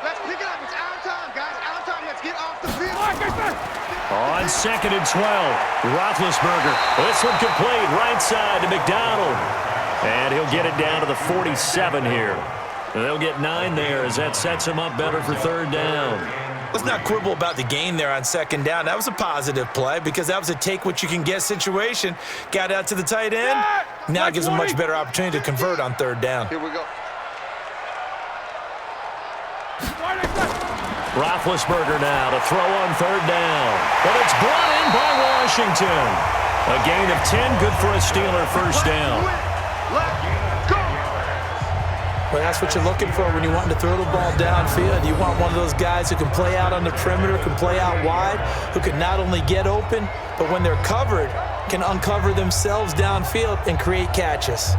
Let's pick it up. It's our time, guys. Our time. Let's get off the field. On 2nd and 12, Roethlisberger. This one complete, right side to McDonald. And he'll get it down to the 47 here. And they'll get 9 there as that sets him up better for 3rd down. Let's not quibble about the gain there on 2nd down. That was a positive play because that was a take-what-you-can-get situation. Got out to the tight end. Now it gives them a much better opportunity to convert on 3rd down. Here we go. Roethlisberger now to throw on 3rd down. But it's brought in by Washington. A gain of 10, good for a Steeler 1st down. Well, that's what you're looking for when you want to throw the ball downfield. You want one of those guys who can play out on the perimeter, can play out wide, who can not only get open, but when they're covered, can uncover themselves downfield and create catches.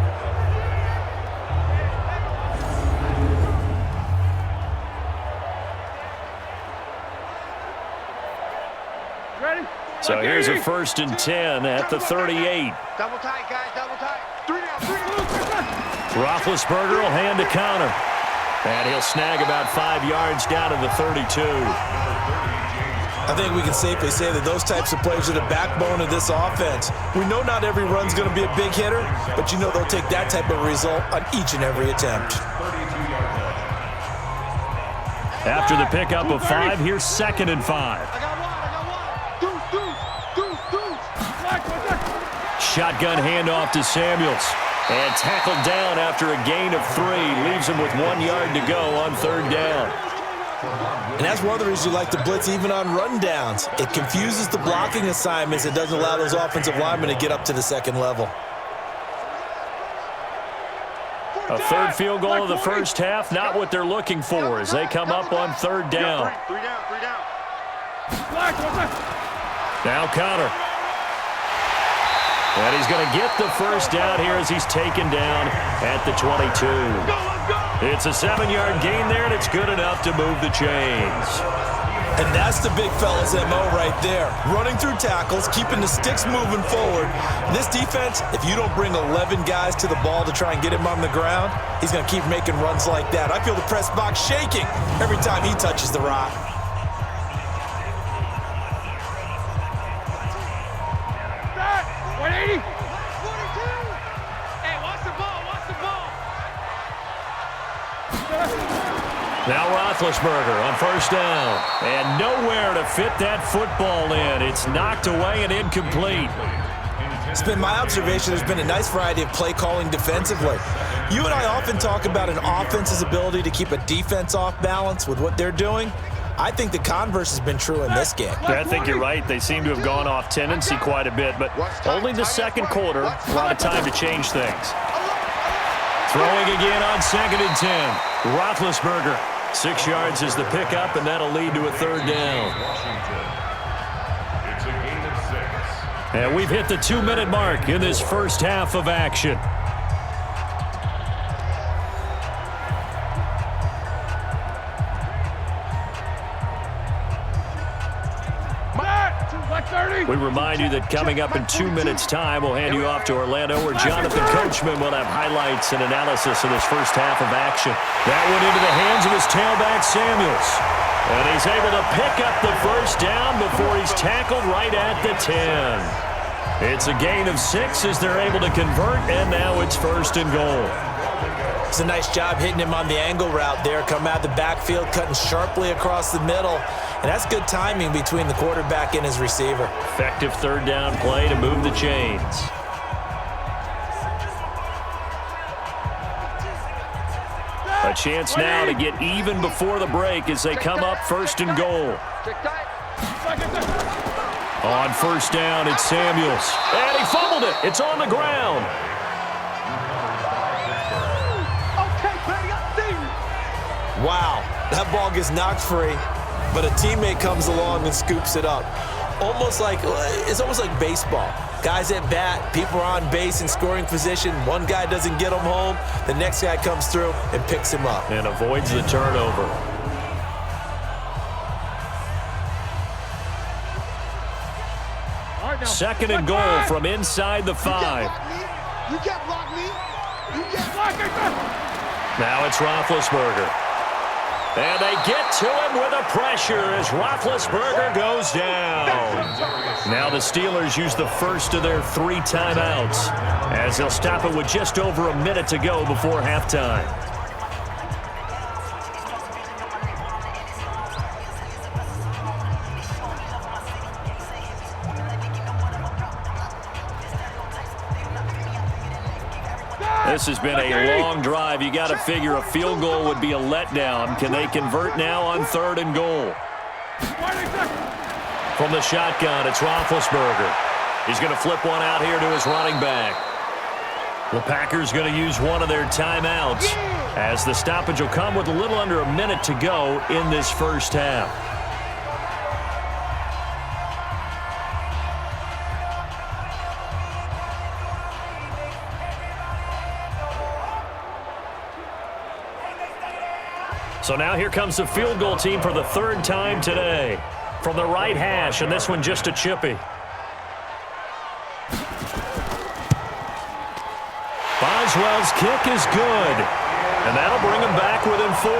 So here's a 1st and 10 at the 38. Double tight, guys. Double tight. 3 down. Roethlisberger will hand to counter. And he'll snag about 5 yards down to the 32. I think we can safely say that those types of plays are the backbone of this offense. We know not every run's going to be a big hitter, but you know they'll take that type of result on each and every attempt. After the pickup of 5, here's 2nd and 5. Shotgun handoff to Samuels. And tackled down after a gain of 3. Leaves him with 1 yard to go on 3rd down. And that's one of the reasons you like to blitz even on rundowns. It confuses the blocking assignments. It doesn't allow those offensive linemen to get up to the 2nd level. A 3rd field goal of the 1st half, not what they're looking for as they come up on 3rd down. 3 down. Now Connor. And he's going to get the 1st down here as he's taken down at the 22. It's a 7-yard gain there, and it's good enough to move the chains. And that's the big fella's MO right there. Running through tackles, keeping the sticks moving forward. This defense, if you don't bring 11 guys to the ball to try and get him on the ground, he's going to keep making runs like that. I feel the press box shaking every time he touches the rock. Now Roethlisberger on 1st down. And nowhere to fit that football in. It's knocked away and incomplete. It's been my observation there's been a nice variety of play calling defensively. You and I often talk about an offense's ability to keep a defense off balance with what they're doing. I think the converse has been true in this game. I think you're right. They seem to have gone off tendency quite a bit, but only the second quarter, a lot of time to change things. Throwing again on 2nd and 10. Roethlisberger. 6 yards is the pickup, and that'll lead to a 3rd down. Washington. It's a gain of 6. And we've hit the 2-minute mark in this first half of action. We remind you that coming up in 2 minutes' time, we'll hand you off to Orlando, where Jonathan Coachman will have highlights and analysis of this first half of action. That went into the hands of his tailback, Samuels. And he's able to pick up the first down before he's tackled right at the 10. It's a gain of 6 as they're able to convert, and now it's 1st and goal. It's a nice job hitting him on the angle route there. Come out of the backfield, cutting sharply across the middle. And that's good timing between the quarterback and his receiver. Effective 3rd down play to move the chains. A chance now to get even before the break as they come up 1st and goal. On 1st down, it's Samuels. And he fumbled it. It's on the ground. Wow, that ball gets knocked free, but a teammate comes along and scoops it up. It's almost like baseball. Guys at bat, people are on base in scoring position. One guy doesn't get him home. The next guy comes through and picks him up. And avoids the turnover. Second and goal from inside the 5. You can't block me. You can't block me. Now it's Roethlisberger. And they get to him with a pressure as Roethlisberger goes down. Now the Steelers use the first of their 3 timeouts as they'll stop it with just over a minute to go before halftime. This has been a long drive. You got to figure a field goal would be a letdown. Can they convert now on 3rd and goal? From the shotgun, it's Roethlisberger. He's going to flip one out here to his running back. The Packers going to use one of their timeouts as the stoppage will come with a little under a minute to go in this first half. So now here comes the field goal team for the 3rd time today. From the right hash, and this one just a chippy. Boswell's kick is good, and that'll bring them back within 4.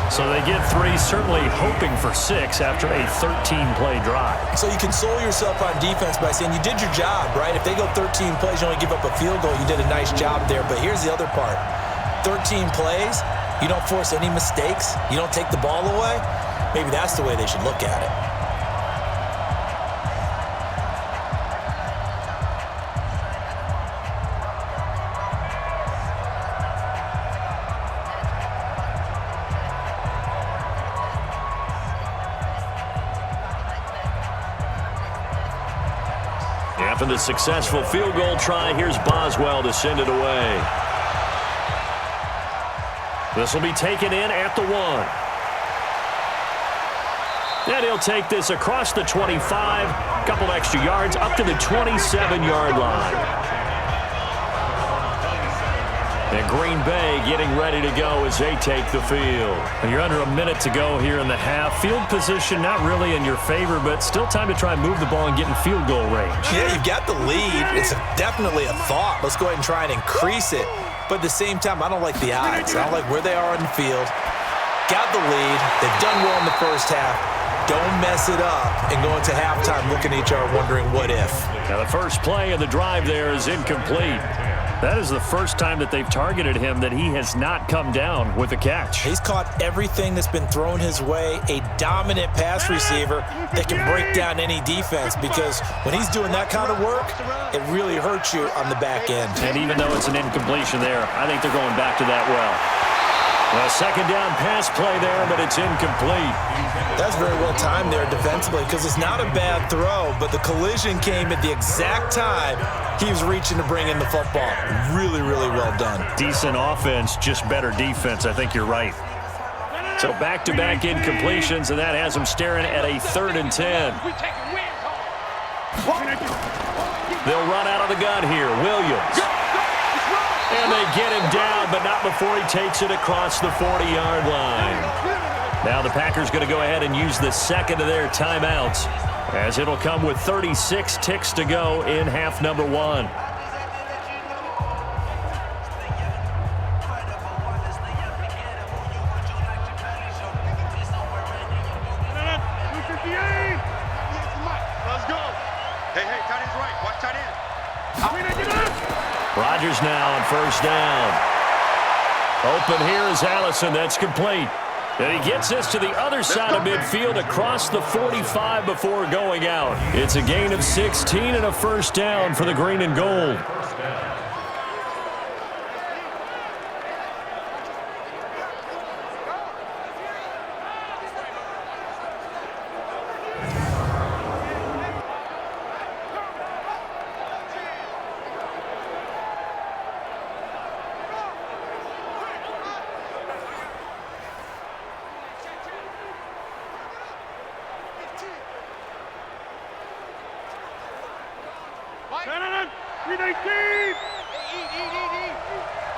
So they get 3, certainly hoping for 6 after a 13-play drive. So you console yourself on defense by saying you did your job, right? If they go 13 plays, you only give up a field goal, you did a nice job there. But here's the other part. 13 plays, you don't force any mistakes, you don't take the ball away. Maybe that's the way they should look at it. After the successful field goal try, here's Boswell to send it away. This will be taken in at the 1. And he'll take this across the 25, a couple extra yards up to the 27-yard line. And Green Bay getting ready to go as they take the field. You're under a minute to go here in the half. Field position not really in your favor, but still time to try and move the ball and get in field goal range. Yeah, you've got the lead. It's definitely a thought. Let's go ahead and try and increase it. But at the same time, I don't like the odds. I don't like where they are on the field. Got the lead. They've done well in the first half. Don't mess it up and go into halftime looking at each other wondering what if. Now the first play of the drive there is incomplete. That is the first time that they've targeted him that he has not come down with a catch. He's caught everything that's been thrown his way. A dominant pass receiver that can break down any defense, because when he's doing that kind of work, it really hurts you on the back end. And even though it's an incompletion there, I think they're going back to that well. A second down pass play there, but it's incomplete. That's very well timed there defensively because it's not a bad throw, but the collision came at the exact time he was reaching to bring in the football. Really, really well done. Decent offense, just better defense. I think you're right. So back-to-back incompletions, and that has him staring at a 3rd and 10. They'll run out of the gun here. Williams. And they get him down, but not before he takes it across the 40-yard line. Now the Packers going to go ahead and use the second of their timeouts, as it'll come with 36 ticks to go in half number 1. Let's go. Hey, tight end's right. Watch tight end. Rodgers now on first down. Open here is Allison. That's complete. And he gets this to the other side of midfield across the 45 before going out. It's a gain of 16 and a first down for the green and gold.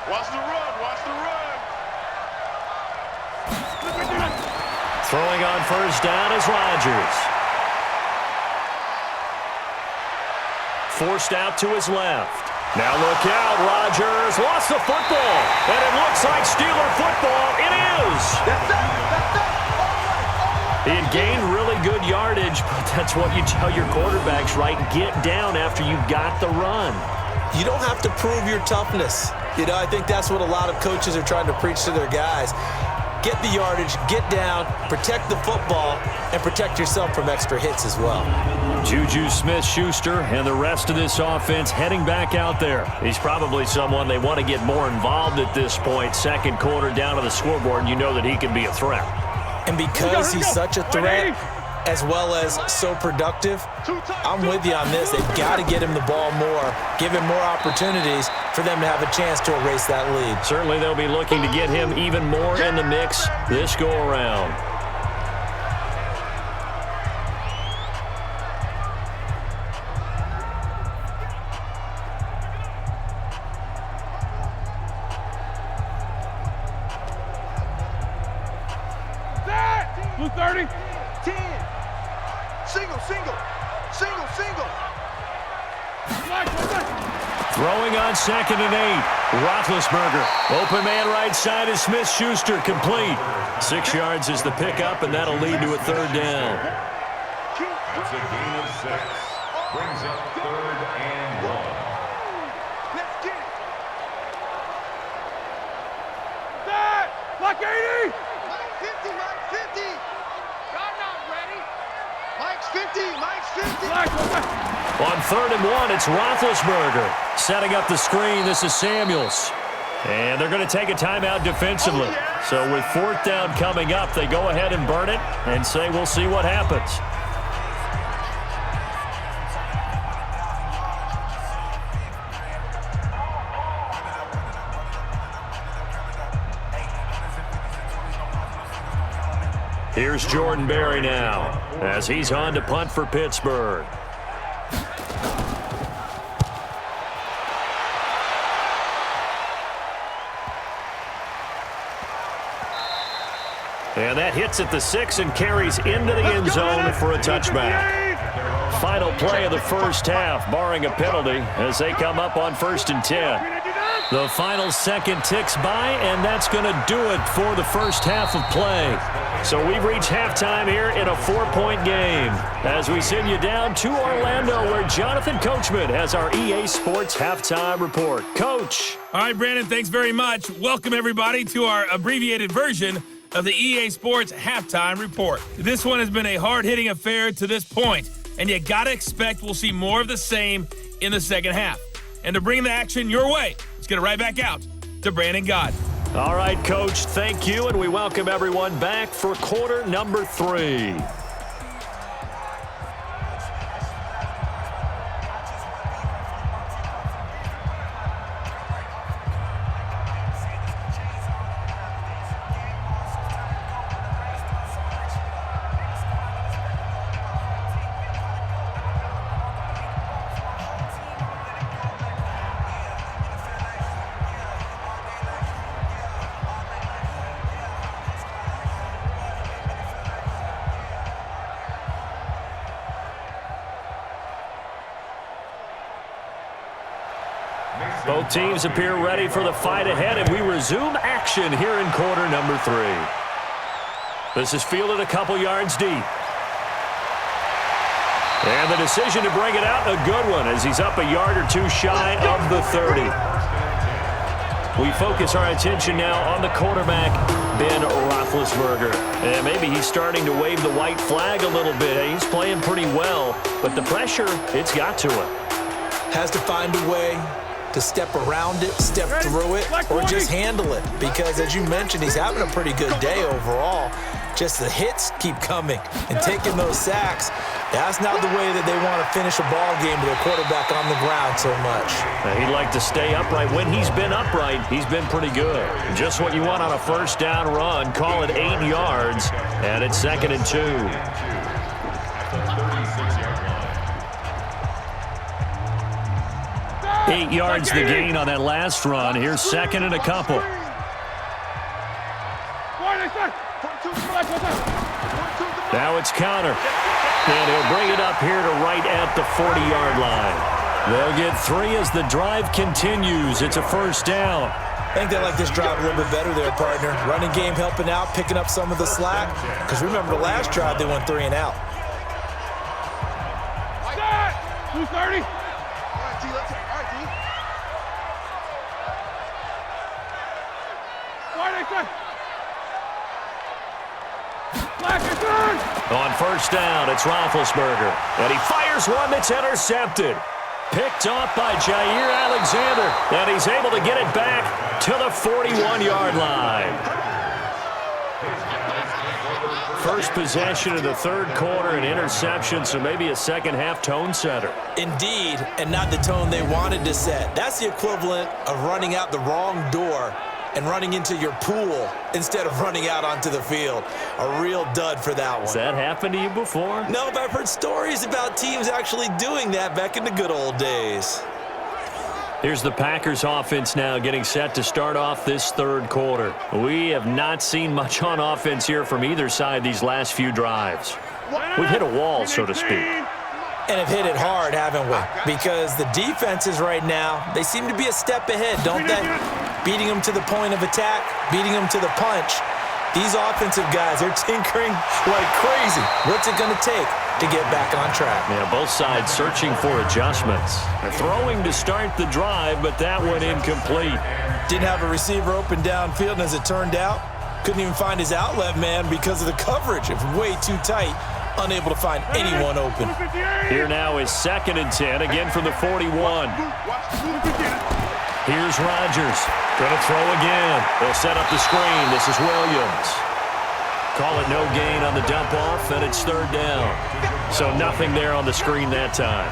Watch the run. Throwing on first down is Rodgers. Forced out to his left. Now look out, Rodgers lost the football, and it looks like Steeler football. It is. He had gained really good yardage, but that's what you tell your quarterbacks, right? Get down after you've got the run. You don't have to prove your toughness. You know, I think that's what a lot of coaches are trying to preach to their guys. Get the yardage, get down, protect the football, and protect yourself from extra hits as well. Juju Smith-Schuster and the rest of this offense heading back out there. He's probably someone they want to get more involved at this point. Second quarter down to the scoreboard, and you know that he can be a threat. And because he's such a threat, as well as so productive, I'm with you on this. They've got to get him the ball more, give him more opportunities for them to have a chance to erase that lead. Certainly they'll be looking to get him even more in the mix this go-around. Blue 30. 10. Single. Throwing on 2nd and 8. Roethlisberger. Open man right side is Smith-Schuster. Complete. 6 yards is the pickup, and that'll lead to a 3rd down. That's a gain of 6. Brings up 3rd and 1. Let's get it. Set. Block 80. Mike 50. God not ready. Mike's 50. Black. On 3rd and 1, it's Roethlisberger. Setting up the screen, this is Samuels. And they're going to take a timeout defensively. So with 4th down coming up, they go ahead and burn it and say we'll see what happens. Here's Jordan Berry now, as he's on to punt for Pittsburgh. And that hits at the 6 and carries into the end zone for a touchback. Final play of the first half, barring a penalty, as they come up on 1st and 10. The final second ticks by, and that's going to do it for the first half of play. So we've reached halftime here in a 4-point game as we send you down to Orlando, where Jonathan Coachman has our EA Sports Halftime Report. Coach. All right, Brandon, thanks very much. Welcome, everybody, to our abbreviated version of the EA Sports Halftime Report. This one has been a hard-hitting affair to this point, and you got to expect we'll see more of the same in the second half. And to bring the action your way, let's get it right back out to Brandon Gott. All right, Coach, thank you, and we welcome everyone back for quarter number 3. Both teams appear ready for the fight ahead, and we resume action here in quarter number 3. This is fielded a couple yards deep. And the decision to bring it out, a good one, as he's up a yard or two shy of the 30. We focus our attention now on the quarterback, Ben Roethlisberger. And maybe he's starting to wave the white flag a little bit. He's playing pretty well, but the pressure, it's got to him. Has to find a way to step around it, step through it, or just handle it. Because as you mentioned, he's having a pretty good day overall. Just the hits keep coming and taking those sacks. That's not the way that they want to finish a ball game with their quarterback on the ground so much. Now, he'd like to stay upright. When he's been upright, he's been pretty good. Just what you want on a first down run. Call it 8 yards, and it's 2nd and 2. At the 36-yard line. 8 yards the gain on that last run. Here's 2nd and a couple. Now it's counter. And he'll bring it up here to right at the 40-yard line. They'll get 3 as the drive continues. It's a first down. I think they like this drive a little bit better there, partner. Running game helping out, picking up some of the slack. Because remember the last drive, they went 3 and out. 230. All right, D, let's take. All right, D. On first down, it's Roethlisberger. And he fires one that's intercepted. Picked off by Jair Alexander. And he's able to get it back to the 41-yard line. First possession of the third quarter, an interception, so maybe a second-half tone setter. Indeed, and not the tone they wanted to set. That's the equivalent of running out the wrong door and running into your pool instead of running out onto the field. A real dud for that one. Has that happened to you before? No, but I've heard stories about teams actually doing that back in the good old days. Here's the Packers offense now getting set to start off this third quarter. We have not seen much on offense here from either side these last few drives. We've hit a wall, so to speak. And have hit it hard, haven't we? Because the defenses right now, they seem to be a step ahead, don't they? Beating them to the point of attack, beating them to the punch. These offensive guys, they're tinkering like crazy. What's it going to take to get back on track? Yeah, both sides searching for adjustments. They're throwing to start the drive, but that one incomplete. Didn't have a receiver open downfield, and as it turned out, couldn't even find his outlet man because of the coverage. It was way too tight, unable to find anyone open. Here now is 2nd and 10, again from the 41. Here's Rodgers. Going to throw again. They'll set up the screen. This is Williams. Call it no gain on the dump off, and it's 3rd down. So nothing there on the screen that time.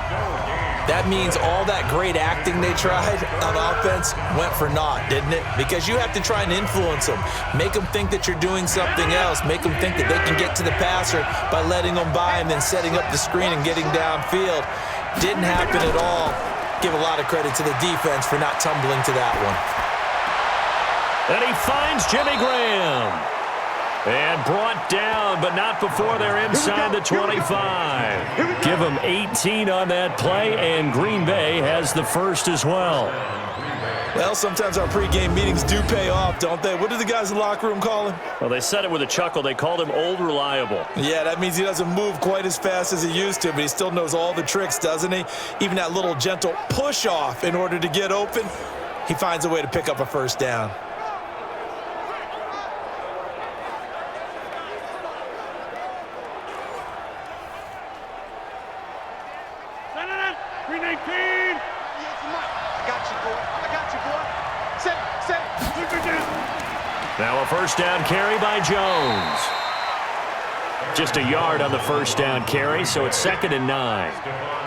That means all that great acting they tried on offense went for naught, didn't it? Because you have to try and influence them. Make them think that you're doing something else. Make them think that they can get to the passer by letting them by and then setting up the screen and getting downfield. Didn't happen at all. Give a lot of credit to the defense for not tumbling to that one. And he finds Jimmy Graham. And brought down, but not before they're inside the 25. Give them 18 on that play, and Green Bay has the first as well. Well, sometimes our pregame meetings do pay off, don't they? What do the guys in the locker room call him? Well, they said it with a chuckle. They called him Old Reliable. Yeah, that means he doesn't move quite as fast as he used to, but he still knows all the tricks, doesn't he? Even that little gentle push-off in order to get open, he finds a way to pick up a first down. Now a first down carry by Jones. Just a yard on the first down carry, so it's 2nd and 9.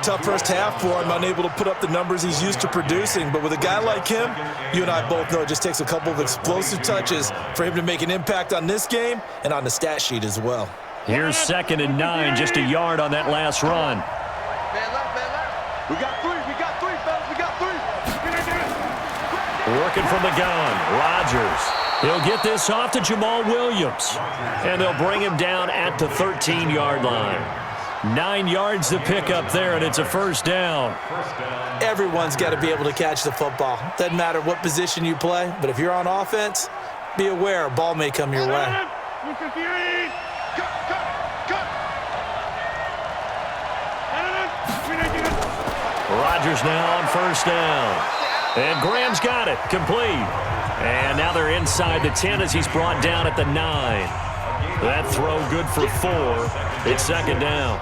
Tough first half for him, unable to put up the numbers he's used to producing. But with a guy like him, you and I both know it just takes a couple of explosive touches for him to make an impact on this game and on the stat sheet as well. Here's 2nd and 9, just a yard on that last run. We got three, fellas. We got three. Working from the gun, Rodgers. He'll get this off to Jamal Williams. And they'll bring him down at the 13-yard line. 9 yards to pick up there, and it's a first down. Everyone's got to be able to catch the football. Doesn't matter what position you play, but if you're on offense, be aware a ball may come your way. Rodgers now on first down. And Graham's got it, complete. And now they're inside the 10 as he's brought down at the 9. That throw good for 4. It's 2nd down.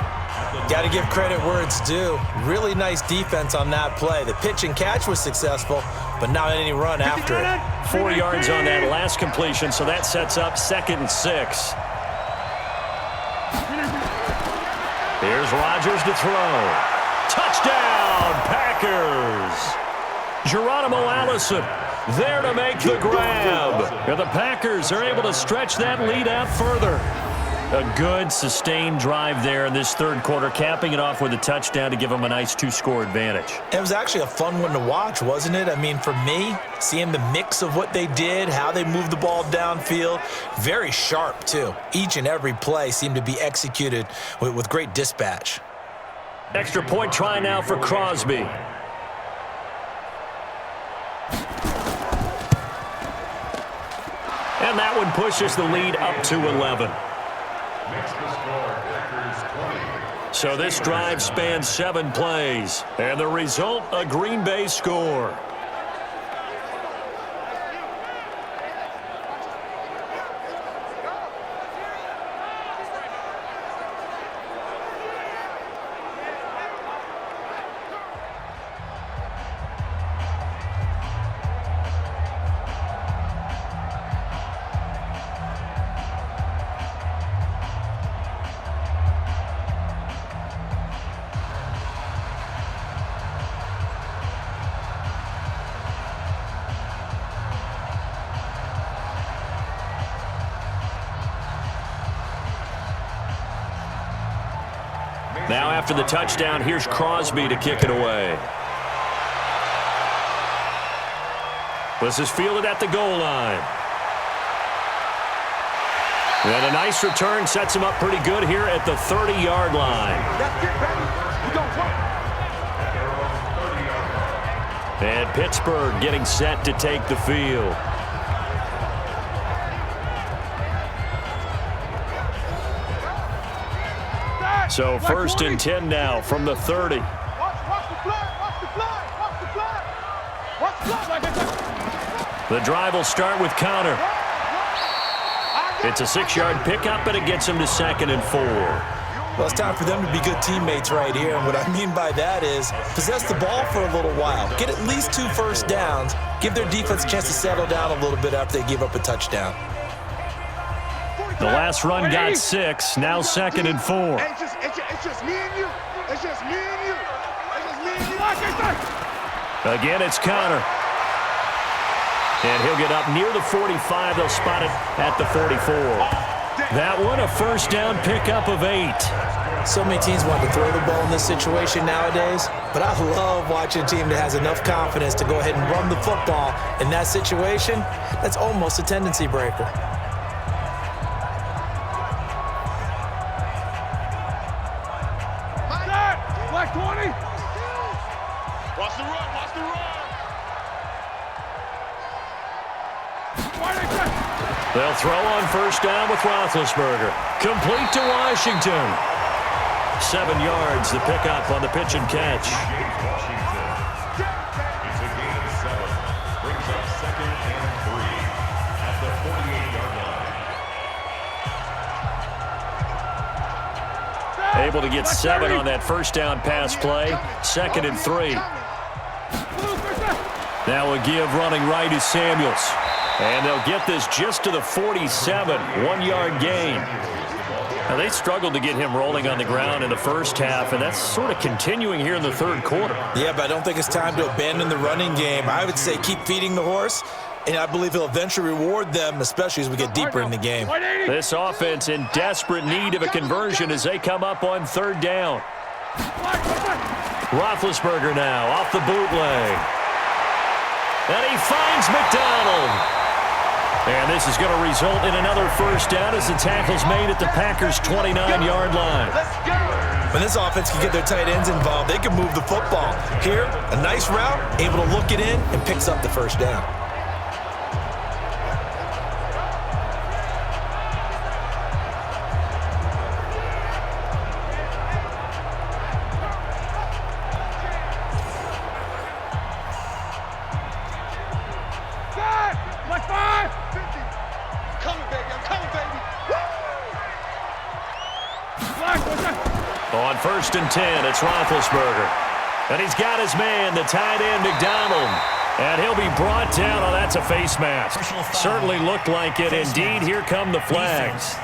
Got to give credit where it's due. Really nice defense on that play. The pitch and catch was successful, but not any run after it. 4 yards on that last completion, so that sets up 2nd and 6. Here's Rodgers to throw. Touchdown, Packers! Geronimo Allison there to make the grab. And the Packers are able to stretch that lead out further. A good, sustained drive there in this third quarter, capping it off with a touchdown to give them a nice 2-score advantage. It was actually a fun one to watch, wasn't it? I mean, for me, seeing the mix of what they did, how they moved the ball downfield, very sharp, too. Each and every play seemed to be executed with great dispatch. Extra point try now for Crosby. And that one pushes the lead up to 11. So this drive spans 7 plays. And the result, a Green Bay score. Now after the touchdown, here's Crosby to kick it away. This is fielded at the goal line. And a nice return sets him up pretty good here at the 30-yard line. And Pittsburgh getting set to take the field. So 1st and 10 now from the 30. The drive will start with Connor. It's a 6-yard pickup, but it gets him to 2nd and 4. Well, it's time for them to be good teammates right here. And what I mean by that is possess the ball for a little while. Get at least 2 first downs. Give their defense a chance to settle down a little bit after they give up a touchdown. The last run got 6, now 2nd and 4. It's just me and you. It's just me and you. It's just me and you. Again, it's Connor. And he'll get up near the 45. They'll spot it at the 44. That one, a first down pickup of 8. So many teams want to throw the ball in this situation nowadays, but I love watching a team that has enough confidence to go ahead and run the football in that situation. That's almost a tendency breaker. Black 20. Watch the run. Watch the run. They'll throw on first down with Roethlisberger. Complete to Washington. 7 yards the pickup on the pitch and catch. It's a gain of 7. Brings up 2nd and 3 at the 48-yard line. Able to get 7 on that first down pass play. 2nd and 3. Now a give running right is Samuels. And they'll get this just to the 47, 1-yard gain. Now, they struggled to get him rolling on the ground in the first half, and that's sort of continuing here in the third quarter. Yeah, but I don't think it's time to abandon the running game. I would say keep feeding the horse, and I believe he'll eventually reward them, especially as we get deeper in the game. This offense in desperate need of a conversion as they come up on third down. Roethlisberger now off the bootleg. And he finds McDonald. And this is going to result in another first down as the tackle's made at the Packers' 29-yard line. When this offense can get their tight ends involved, they can move the football. Here, a nice route, able to look it in, and picks up the first down. On 1st and 10, it's Roethlisberger. And he's got his man, the tight end, McDonald. And he'll be brought down. Oh, that's a face mask. Certainly looked like it. Indeed, here come the flags.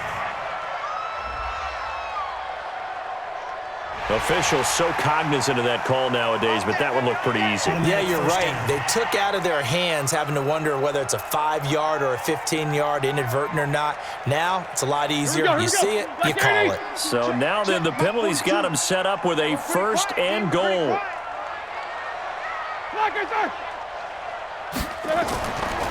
Officials so cognizant of that call nowadays, but that one looked pretty easy. Yeah, you're right. They took out of their hands having to wonder whether it's a 5-yard or a 15-yard, inadvertent or not. Now, it's a lot easier. You see it, you call it. So now then, the penalty's got him set up with a 1st and goal.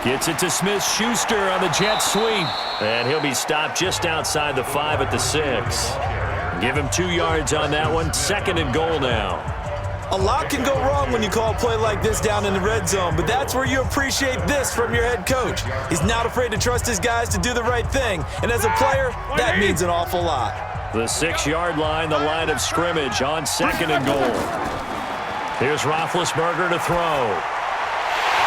Gets it to Smith-Schuster on the jet sweep. And he'll be stopped just outside the 5 at the 6. Give him 2 yards on that one. 2nd and goal now. A lot can go wrong when you call a play like this down in the red zone, but that's where you appreciate this from your head coach. He's not afraid to trust his guys to do the right thing, and as a player, that means an awful lot. The 6-yard line, the line of scrimmage on 2nd and goal. Here's Roethlisberger to throw.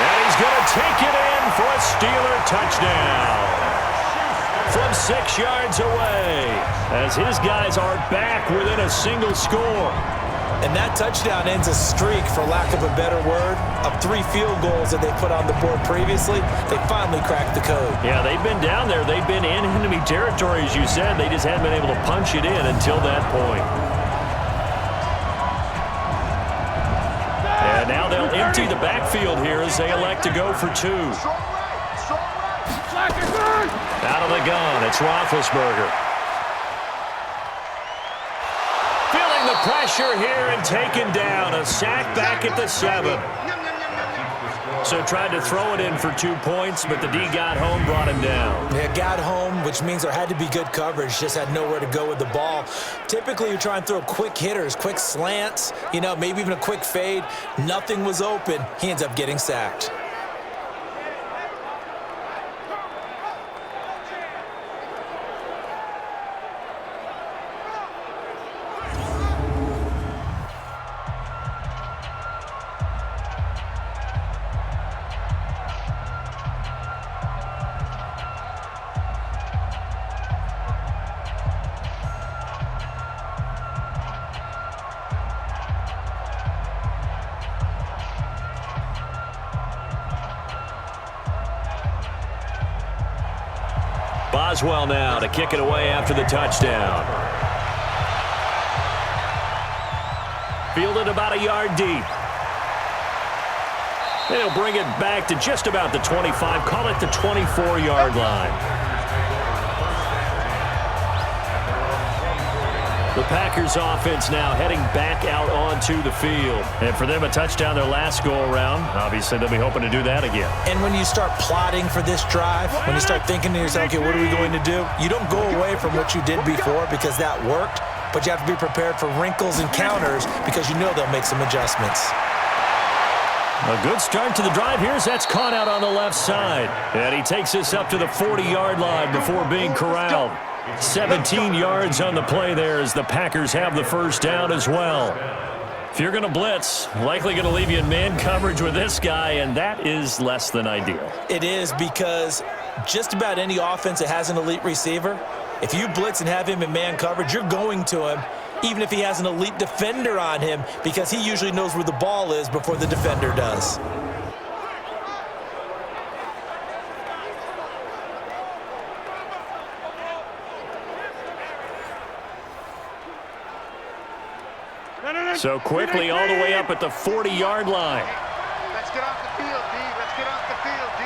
And he's going to take it in for a Steeler touchdown. From 6 yards away, as his guys are back within a single score. And that touchdown ends a streak, for lack of a better word, of 3 field goals that they put on the board previously. They finally cracked the code. Yeah, they've been down there. They've been in enemy territory, as you said. They just hadn't been able to punch it in until that point. And now they'll empty the backfield here as they elect to go for 2. Out of the gun, it's Roethlisberger. Feeling the pressure here and taken down. A sack back at the 7. So tried to throw it in for 2 points, but the D got home, brought him down. Yeah, got home, which means there had to be good coverage. Just had nowhere to go with the ball. Typically, you try and throw quick hitters, quick slants, maybe even a quick fade. Nothing was open. He ends up getting sacked. Boswell now to kick it away after the touchdown. Fielded about a yard deep. They'll bring it back to just about the 25. Call it the 24-yard line. The Packers offense now heading back out onto the field. And for them, a touchdown their last go-around. Obviously, they'll be hoping to do that again. And when you start plotting for this drive, when you start thinking to yourself, okay, what are we going to do? You don't go away from what you did before because that worked, but you have to be prepared for wrinkles and counters because you know they'll make some adjustments. A good start to the drive here as that's caught out on the left side. And he takes this up to the 40-yard line before being corralled. 17 yards on the play there as the Packers have the first down as well. If you're going to blitz, likely going to leave you in man coverage with this guy, and that is less than ideal. It is, because just about any offense that has an elite receiver, if you blitz and have him in man coverage, you're going to him, even if he has an elite defender on him, because he usually knows where the ball is before the defender does. So quickly all the way up at the 40-yard line. Let's get off the field, D. Let's get off the field, D.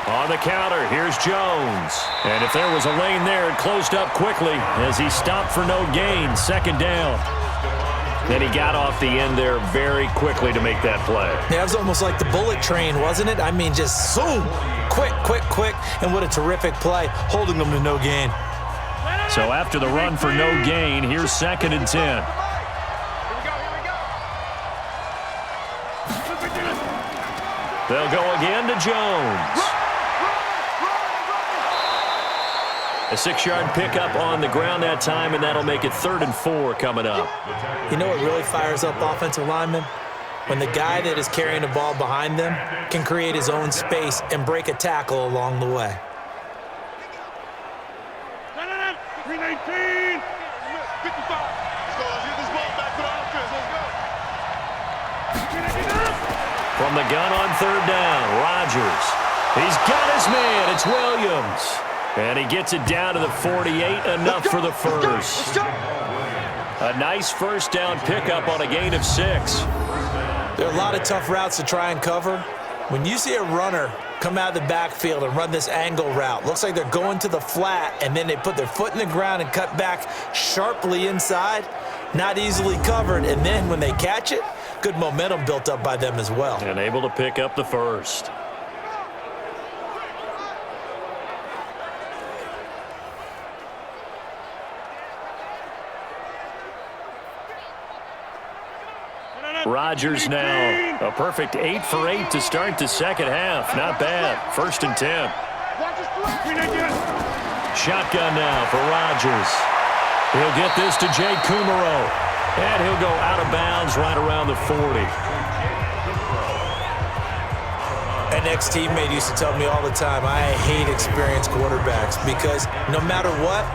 On the counter, here's Jones. And if there was a lane there, it closed up quickly as he stopped for no gain. Second down. Then he got off the end there very quickly to make that play. Yeah, it was almost like the bullet train, wasn't it? I mean, just zoom, quick, and what a terrific play, holding them to no gain. So after the run for no gain, here's 2nd and 10. They'll go again to Jones. A 6-yard pickup on the ground that time, and that'll make it 3rd and 4 coming up. You know what really fires up offensive linemen? When the guy that is carrying the ball behind them can create his own space and break a tackle along the way. 319. 55. Let's go. Let's get this ball back to the offense. Let's go. From the gun on 3rd down, Rodgers. He's got his man. It's Williams. And he gets it down to the 48, enough for the first. A nice first down pickup on a gain of 6. There are a lot of tough routes to try and cover. When you see a runner come out of the backfield and run this angle route, looks like they're going to the flat, and then they put their foot in the ground and cut back sharply inside, not easily covered. And then when they catch it, good momentum built up by them as well. And able to pick up the first. Rodgers now a perfect 8 for 8 to start the second half. Not bad. 1st and 10. Shotgun now for Rodgers. He'll get this to Jay Kumaro. And he'll go out of bounds right around the 40. An ex-teammate used to tell me all the time, I hate experienced quarterbacks because no matter what,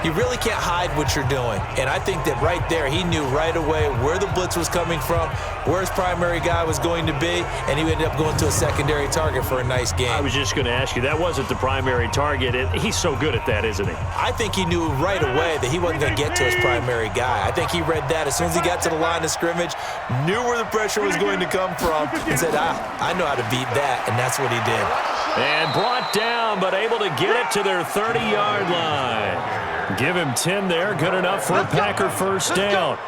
you really can't hide what you're doing. And I think that right there, he knew right away where the blitz was coming from, where his primary guy was going to be, and he ended up going to a secondary target for a nice game. I was just going to ask you, that wasn't the primary target. He's so good at that, isn't he? I think he knew right away that he wasn't going to get to his primary guy. I think he read that as soon as he got to the line of scrimmage, knew where the pressure was going to come from, and said, I know how to beat that, and that's what he did. And brought down, but able to get it to their 30-yard line. Give him 10 there. Good enough for a Packer first down.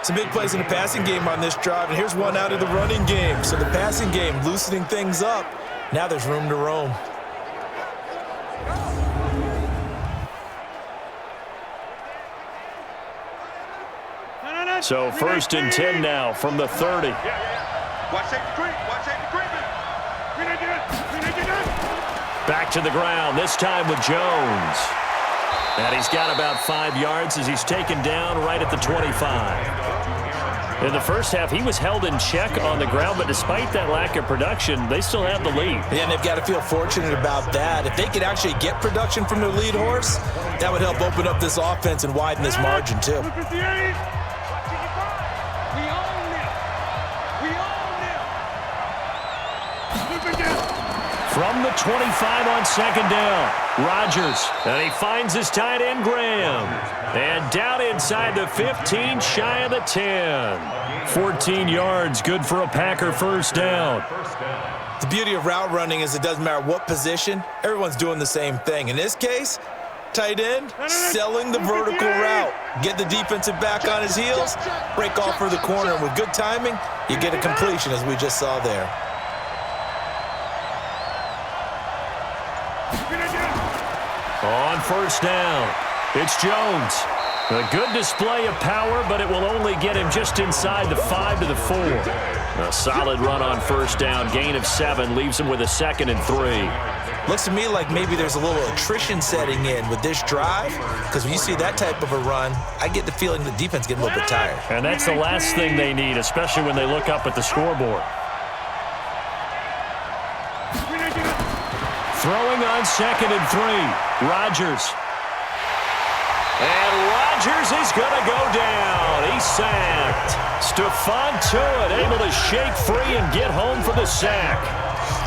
Some big plays in the passing game on this drive, and here's one out of the running game. So the passing game loosening things up. Now there's room to roam. So 1st and 10 now from the 30. Watch safety creep. Watch safety creeping. Back to the ground, this time with Jones. And he's got about 5 yards as he's taken down right at the 25. In the first half, he was held in check on the ground, but despite that lack of production, they still have the lead. Yeah, and they've got to feel fortunate about that. If they could actually get production from their lead horse, that would help open up this offense and widen this margin, too. From the 25 on 2nd down, Rodgers, and he finds his tight end, Graham. And down inside the 15, shy of the 10. 14 yards, good for a Packer first down. The beauty of route running is it doesn't matter what position, everyone's doing the same thing. In this case, tight end, selling the vertical route. Get the defensive back on his heels, break off for the corner, and with good timing, you get a completion as we just saw there. On first down, it's Jones. A good display of power, but it will only get him just inside the 5 to the 4. A solid run on first down, gain of 7, leaves him with a 2nd and 3. Looks to me like maybe there's a little attrition setting in with this drive, because when you see that type of a run, I get the feeling the defense getting a little bit tired. And that's the last thing they need, especially when they look up at the scoreboard. Throwing on 2nd and 3, Rodgers. And Rodgers is going to go down. He's sacked. Stephon Tuitt able to shake free and get home for the sack.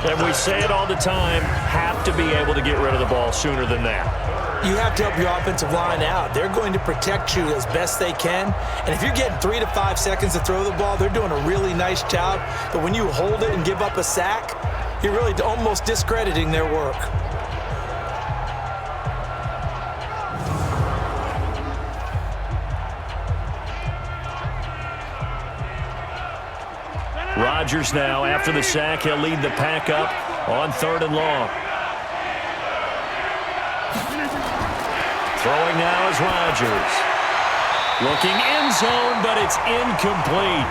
And we say it all the time, have to be able to get rid of the ball sooner than that. You have to help your offensive line out. They're going to protect you as best they can. And if you're getting 3 to 5 seconds to throw the ball, they're doing a really nice job. But when you hold it and give up a sack, you're really almost discrediting their work. Rodgers now, after the sack, he'll lead the pack up on 3rd and long. Throwing now is Rodgers. Looking end zone, but it's incomplete.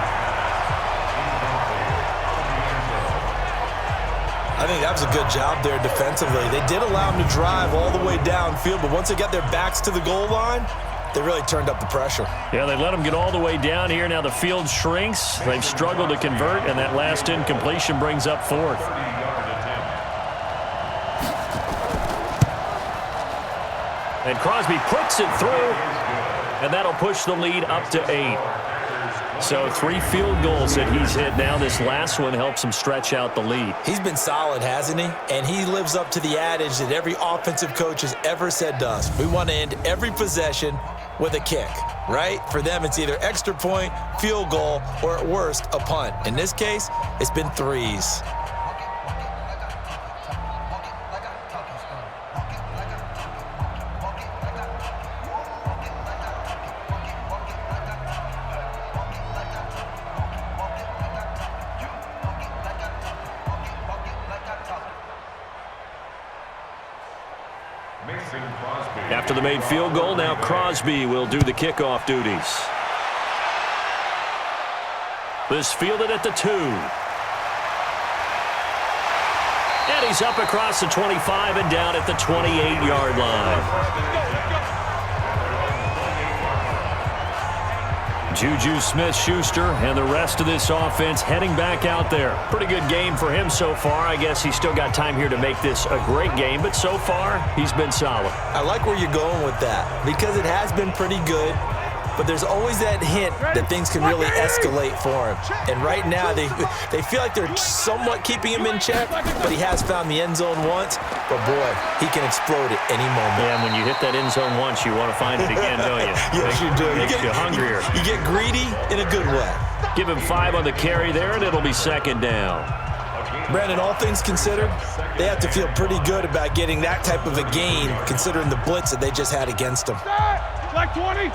I think that was a good job there defensively. They did allow them to drive all the way downfield, but once they got their backs to the goal line, they really turned up the pressure. Yeah, they let them get all the way down here. Now the field shrinks. They've struggled to convert, and that last incompletion brings up 4th. And Crosby puts it through, and that'll push the lead up to 8. So 3 field goals that he's hit now. This last one helps him stretch out the lead. He's been solid, hasn't he? And he lives up to the adage that every offensive coach has ever said to us. We want to end every possession with a kick, right? For them, it's either extra point, field goal, or at worst, a punt. In this case, it's been 3s. After the made field goal, now Crosby will do the kickoff duties. This fielded at the 2. And he's up across the 25 and down at the 28-yard line. Juju Smith-Schuster and the rest of this offense heading back out there. Pretty good game for him so far. I guess he's still got time here to make this a great game, but so far, he's been solid. I like where you're going with that because it has been pretty good, but there's always that hint that things can really escalate for him. And right now, they feel like they're somewhat keeping him in check, but he has found the end zone once. But, boy, he can explode at any moment. Yeah, and when you hit that end zone once, you want to find it again, don't you? Yes, you do. Makes you hungrier. You get greedy in a good way. Give him 5 on the carry there, and it'll be 2nd down. Brandon, all things considered, they have to feel pretty good about getting that type of a gain, considering the blitz that they just had against them. Like 20.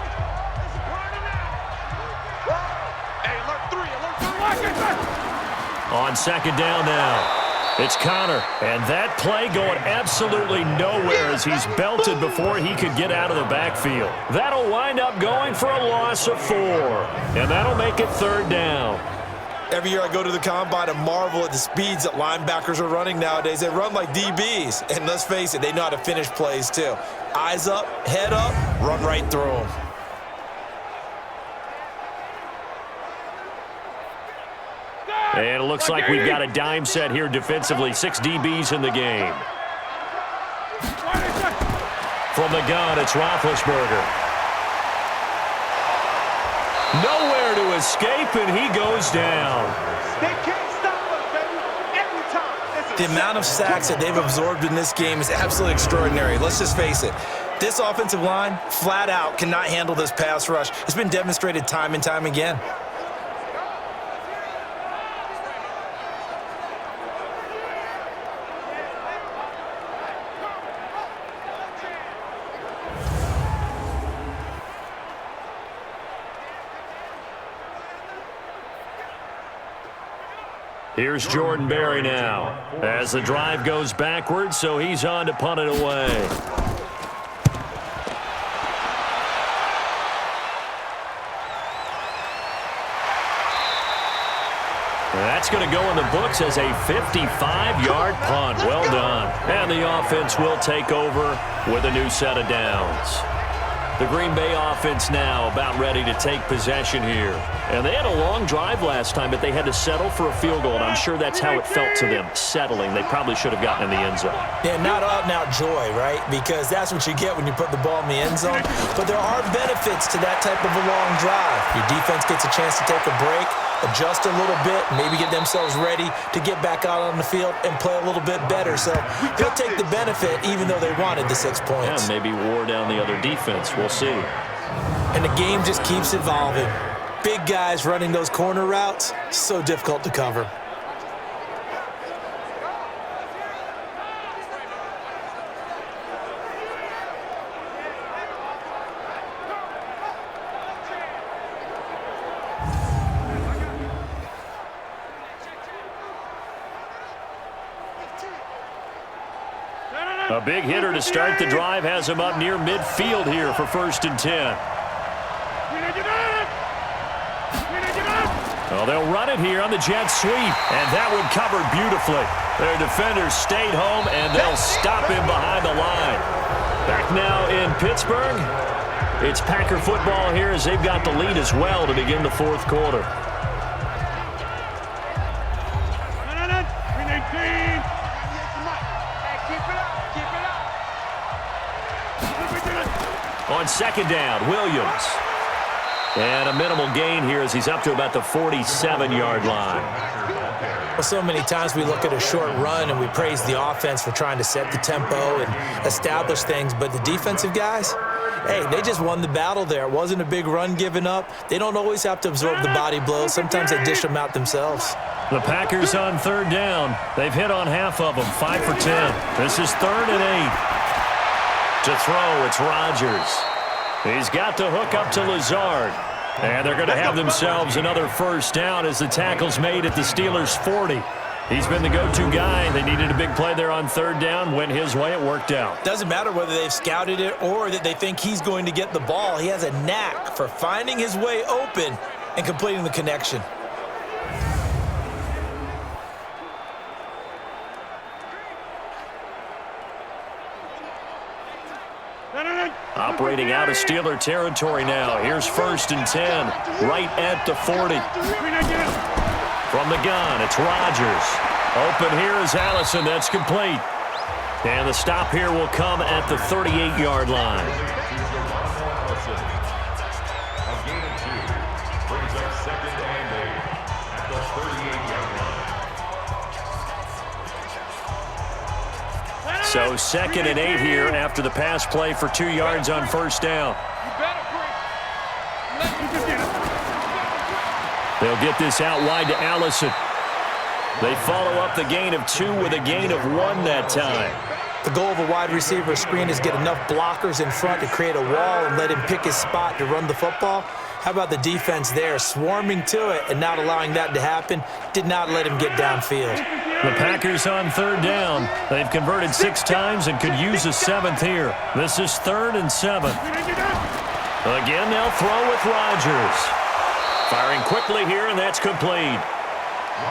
On 2nd down now. It's Connor, and that play going absolutely nowhere as he's belted before he could get out of the backfield. That'll wind up going for a loss of 4, and that'll make it 3rd down. Every year I go to the combine and marvel at the speeds that linebackers are running nowadays. They run like DBs, and let's face it, they know how to finish plays too. Eyes up, head up, run right through them. And it looks like we've got a dime set here defensively. 6 DBs in the game. From the gun, it's Roethlisberger. Nowhere to escape, and he goes down. They can't stop us, baby. Every time. The amount of sacks that they've absorbed in this game is absolutely extraordinary. Let's just face it. This offensive line, flat out, cannot handle this pass rush. It's been demonstrated time and time again. Here's Jordan Berry now as the drive goes backwards, so he's on to punt it away. That's going to go in the books as a 55-yard punt. Well done. And the offense will take over with a new set of downs. The Green Bay offense now about ready to take possession here. And they had a long drive last time, but they had to settle for a field goal, and I'm sure that's how it felt to them, settling. They probably should have gotten in the end zone. Yeah, not out-and-out joy, right? Because that's what you get when you put the ball in the end zone. But there are benefits to that type of a long drive. Your defense gets a chance to take a break, adjust a little bit, maybe get themselves ready to get back out on the field and play a little bit better. So they'll take the benefit even though they wanted the 6 points. Yeah, maybe wore down the other defense. We'll see. And the game just keeps evolving. Big guys running those corner routes, so difficult to cover. A big hitter to start the drive has him up near midfield here for 1st and 10. Well, they'll run it here on the jet sweep, and that one covered beautifully. Their defenders stayed home, and they'll stop him behind the line. Back now in Pittsburgh, it's Packer football here as they've got the lead as well to begin the 4th quarter. On 2nd down, Williams. And a minimal gain here as he's up to about the 47-yard line. Well, so many times we look at a short run and we praise the offense for trying to set the tempo and establish things, but the defensive guys, hey, they just won the battle there. It wasn't a big run given up. They don't always have to absorb the body blows. Sometimes they dish them out themselves. The Packers on 3rd down. They've hit on half of them, 5 for 10. This is 3rd and 8. To throw, it's Rodgers. He's got the hook up to Lazard. And they're going to have themselves another 1st down as the tackle's made at the Steelers' 40. He's been the go-to guy. They needed a big play there on 3rd down. Went his way. It worked out. Doesn't matter whether they've scouted it or that they think he's going to get the ball. He has a knack for finding his way open and completing the connection. Operating out of Steeler territory now. Here's 1st and 10, right at the 40. From the gun, it's Rodgers. Open here is Allison. That's complete. And the stop here will come at the 38-yard line. A gain of 2 brings up 2nd and 8 at the 38-yard line. So 2nd and 8 here after the pass play for 2 yards on 1st down. They'll get this out wide to Allison. They follow up the gain of 2 with a gain of 1 that time. The goal of a wide receiver screen is get enough blockers in front to create a wall and let him pick his spot to run the football. How about the defense there, swarming to it and not allowing that to happen? Did not let him get downfield. The Packers on 3rd down. They've converted 6 times and could use a 7th here. This is 3rd and 7. Again, they'll throw with Rodgers. Firing quickly here, and that's complete.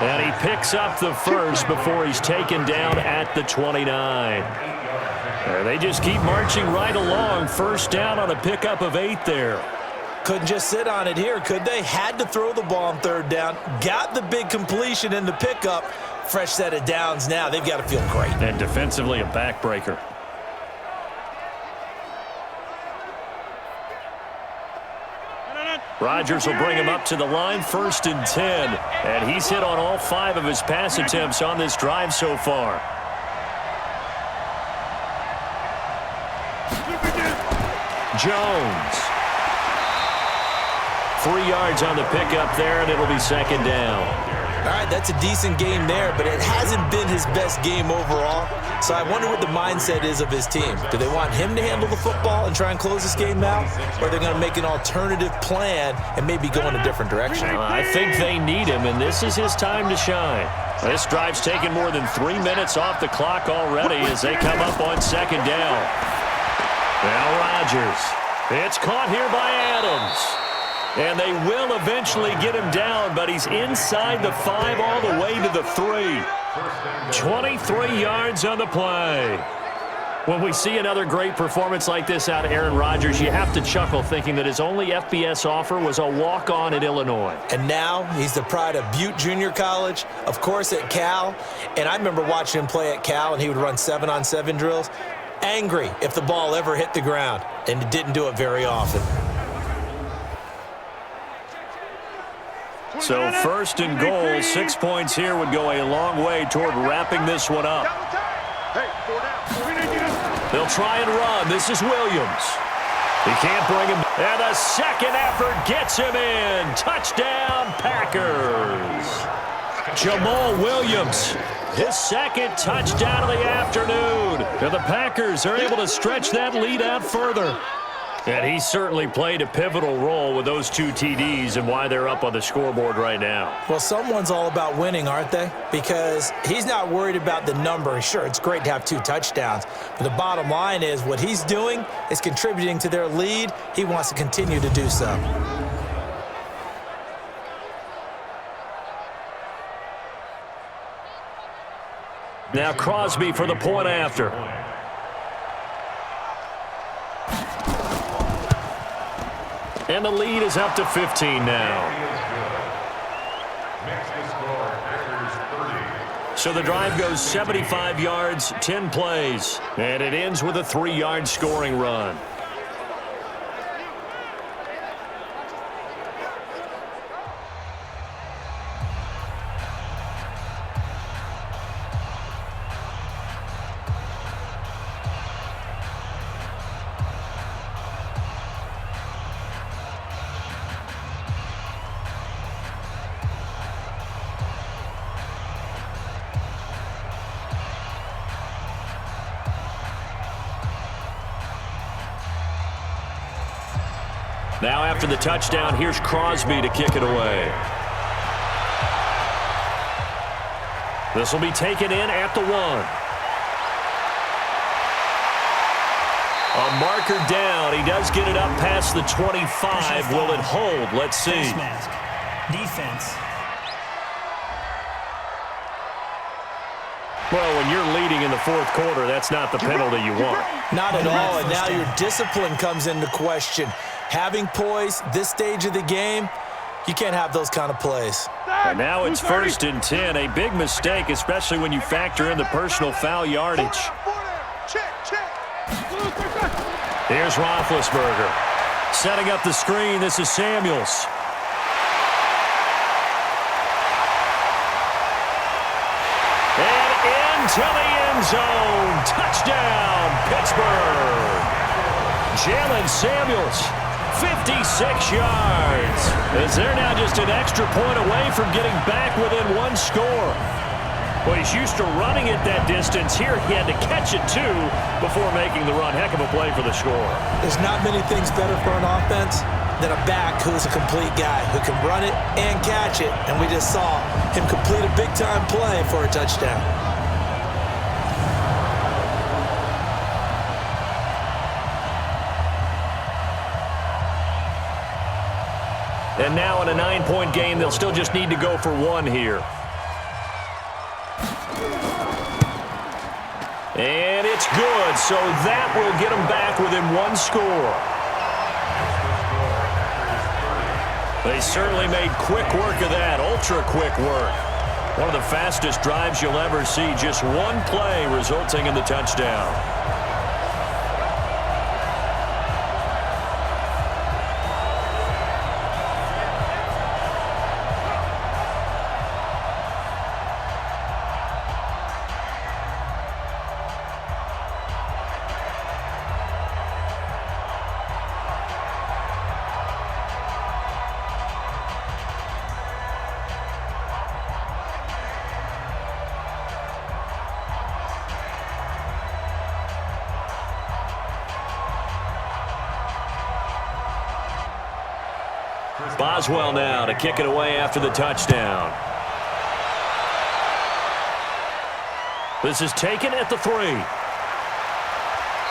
And he picks up the 1st before he's taken down at the 29. And they just keep marching right along. 1st down on a pickup of 8 there. Couldn't just sit on it here, could they? Had to throw the ball on 3rd down. Got the big completion in the pickup. Fresh set of downs now. They've got to feel great. And defensively, a backbreaker. Rodgers will bring him up to the line, 1st and 10. And he's hit on all 5 of his pass attempts on this drive so far. Jones. 3 yards on the pickup there, and it'll be 2nd down. All right, that's a decent game there, but it hasn't been his best game overall. So I wonder what the mindset is of his team. Do they want him to handle the football and try and close this game out? Or are they going to make an alternative plan and maybe go in a different direction? I think they need him, and this is his time to shine. This drive's taken more than 3 minutes off the clock already as they come up on 2nd down. Now Rodgers. It's caught here by Adams. And they will eventually get him down, but he's inside the 5 all the way to the 3. 23 yards on the play. When we see another great performance like this out of Aaron Rodgers, you have to chuckle thinking that his only FBS offer was a walk-on at Illinois. And now he's the pride of Butte Junior College, of course at Cal. And I remember watching him play at Cal, and he would run 7-on-7 drills. Angry if the ball ever hit the ground, and it didn't do it very often. So 1st and goal, 6 points here would go a long way toward wrapping this one up. They'll try and run. This is Williams. He can't bring him. And the second effort gets him in. Touchdown, Packers. Jamal Williams, his second touchdown of the afternoon. And the Packers are able to stretch that lead out further. And he certainly played a pivotal role with those 2 TDs and why they're up on the scoreboard right now. Well, someone's all about winning, aren't they? Because he's not worried about the number. Sure, it's great to have 2 touchdowns. But the bottom line is what he's doing is contributing to their lead. He wants to continue to do so. Now Crosby for the point after. And the lead is up to 15 now. So the drive goes 75 yards, 10 plays. And it ends with a 3-yard scoring run. Now after the touchdown, here's Crosby to kick it away. This will be taken in at the 1. A marker down. He does get it up past the 25. Will it hold? Let's see. Face mask. Defense. Well, when you're leading in the 4th quarter, that's not the penalty you want. Not at all, and now your discipline comes into question. Having poise this stage of the game, you can't have those kind of plays. And now it's 1st and 10, a big mistake, especially when you factor in the personal foul yardage. Here's Roethlisberger. Setting up the screen, this is Samuels. And into the end zone. Touchdown, Pittsburgh. Jalen Samuels. 56 yards. As they're now just an extra point away from getting back within 1 score. Well, he's used to running it that distance. Here he had to catch it, too, before making the run. Heck of a play for the score. There's not many things better for an offense than a back who's a complete guy who can run it and catch it. And we just saw him complete a big-time play for a touchdown. And now in a 9-point game, they'll still just need to go for 1 here. And it's good, so that will get them back within 1 score. They certainly made quick work of that, ultra-quick work. One of the fastest drives you'll ever see, just 1 play resulting in the touchdown. Boswell now to kick it away after the touchdown. This is taken at the 3.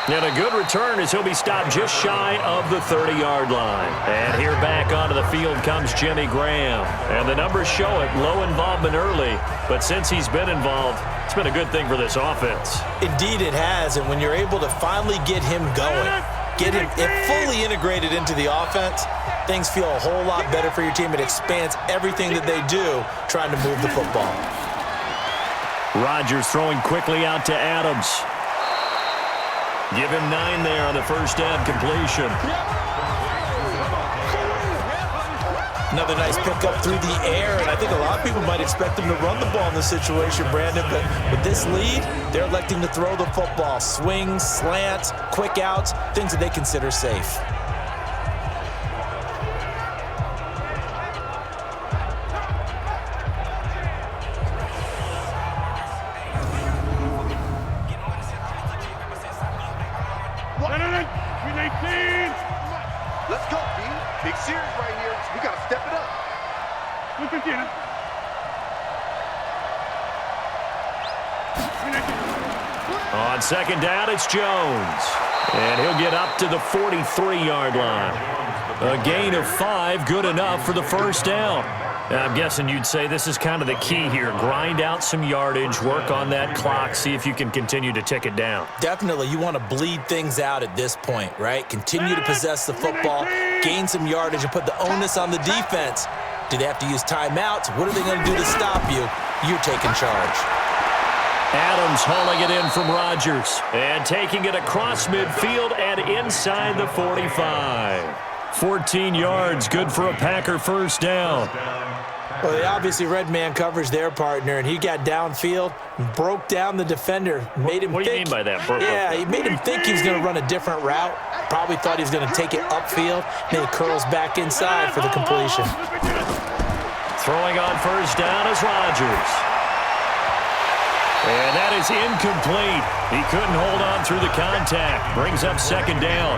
And a good return as he'll be stopped just shy of the 30-yard line. And here back onto the field comes Jimmy Graham. And the numbers show it, low involvement early. But since he's been involved, it's been a good thing for this offense. Indeed it has, and when you're able to finally get him going, get him fully integrated into the offense, things feel a whole lot better for your team. It expands everything that they do trying to move the football. Rodgers throwing quickly out to Adams. Give him 9 there on the first down completion. Another nice pickup through the air, and I think a lot of people might expect them to run the ball in this situation, Brandon, but with this lead, they're electing to throw the football. Swings, slants, quick outs, things that they consider safe. Let's go, B. Big series right here. We got to step it up. On second down, it's Jones. And he'll get up to the 43-yard line. A gain of 5, good enough for the first down. I'm guessing you'd say this is kind of the key here. Grind out some yardage, work on that clock, see if you can continue to tick it down. Definitely, you want to bleed things out at this point, right? Continue to possess the football, gain some yardage, and put the onus on the defense. Do they have to use timeouts? What are they going to do to stop you? You're taking charge. Adams hauling it in from Rodgers and taking it across midfield and inside the 45. 14 yards, good for a Packer first down. Well, they obviously read man coverage their partner, and he got downfield, broke down the defender, made him What do you mean by that? Yeah, he made him think he was going to run a different route. Probably thought he was going to take it upfield. Then he curls back inside for the completion. Throwing on first down is Rodgers. And that is incomplete. He couldn't hold on through the contact. Brings up second down.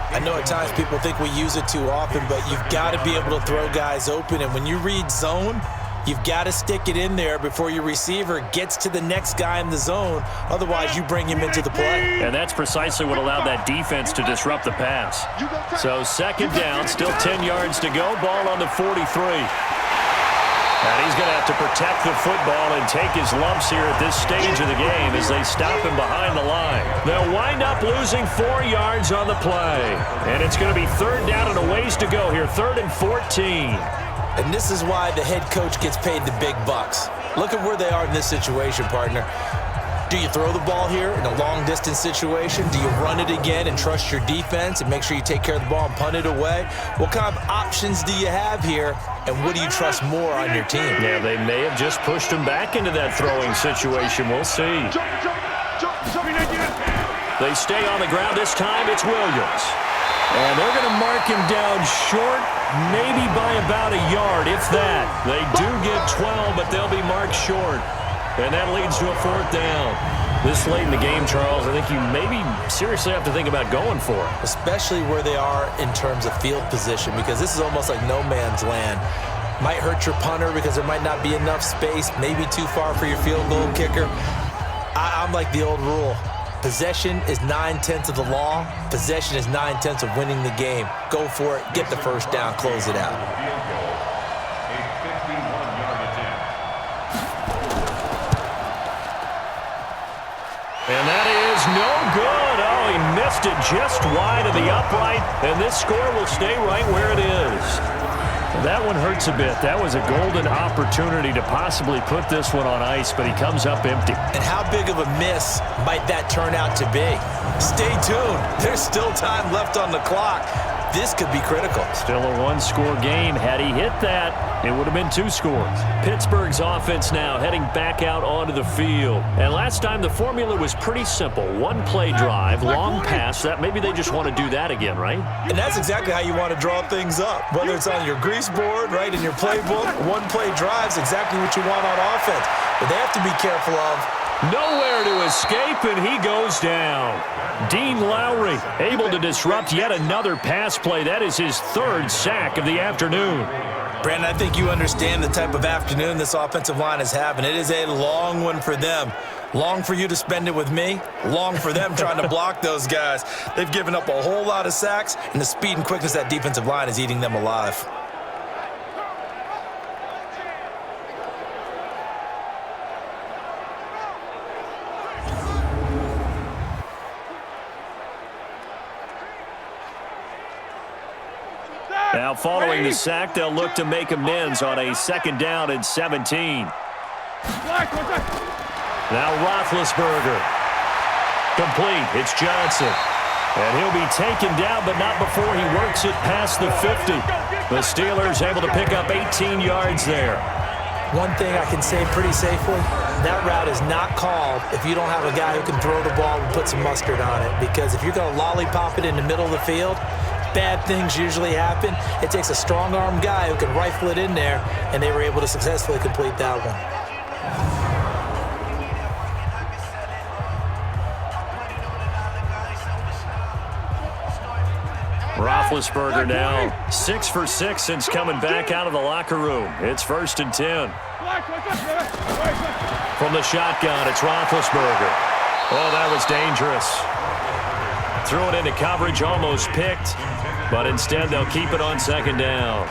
I know at times people think we use it too often, but you've got to be able to throw guys open. And when you read zone, you've got to stick it in there before your receiver gets to the next guy in the zone. Otherwise, you bring him into the play. And that's precisely what allowed that defense to disrupt the pass. So second down, still 10 yards to go. Ball on the 43. And he's going to have to protect the football and take his lumps here at this stage of the game as they stop him behind the line. They'll wind up losing 4 yards on the play. And it's going to be third down and a ways to go here, 3rd and 14. And this is why the head coach gets paid the big bucks. Look at where they are in this situation, partner. Do you throw the ball here in a long-distance situation? Do you run it again and trust your defense and make sure you take care of the ball and punt it away? What kind of options do you have here, and what do you trust more on your team? Yeah, they may have just pushed him back into that throwing situation. We'll see. They stay on the ground. This time it's Williams. And they're going to mark him down short, maybe by about a yard, if that. They do get 12, but they'll be marked short. And that leads to a 4th down. This late in the game, Charles, I think you maybe seriously have to think about going for it. Especially where they are in terms of field position, because this is almost like no man's land. Might hurt your punter because there might not be enough space, maybe too far for your field goal kicker. I'm like the old rule. Possession is 9/10 of the law. Possession is 9/10 of winning the game. Go for it, get the first down, close it out. And that is no good. Oh, he missed it just wide of the upright, and this score will stay right where it is. That one hurts a bit. That was a golden opportunity to possibly put this one on ice, but he comes up empty. And how big of a miss might that turn out to be? Stay tuned. There's still time left on the clock. This could be critical. Still a 1-score game. Had he hit that, it would have been 2 scores. Pittsburgh's offense now heading back out onto the field. And last time the formula was pretty simple. 1-play drive, long pass. That maybe they just want to do that again, right? And that's exactly how you want to draw things up. Whether it's on your grease board, right, in your playbook, 1-play drive's exactly what you want on offense. But they have to be careful of nowhere to escape, and he goes down. Dean Lowry able to disrupt yet another pass play. That is his 3rd sack of the afternoon. Brandon, I think you understand the type of afternoon this offensive line is having. It is a long one for them. Long for you to spend it with me. Long for them trying to block those guys. They've given up a whole lot of sacks, and the speed and quickness of that defensive line is eating them alive. Now following the sack, they'll look to make amends on a 2nd down and 17. Now Roethlisberger. Complete. It's Johnson. And he'll be taken down, but not before he works it past the 50. The Steelers able to pick up 18 yards there. One thing I can say pretty safely, that route is not called if you don't have a guy who can throw the ball and put some mustard on it. Because if you're going to lollipop it in the middle of the field, bad things usually happen. It takes a strong-armed guy who can rifle it in there, and they were able to successfully complete that one. Roethlisberger now 6 for 6 since coming back out of the locker room. It's 1st and 10. From the shotgun, it's Roethlisberger. Oh, that was dangerous. Threw it into coverage, almost picked, but instead they'll keep it on 2nd down.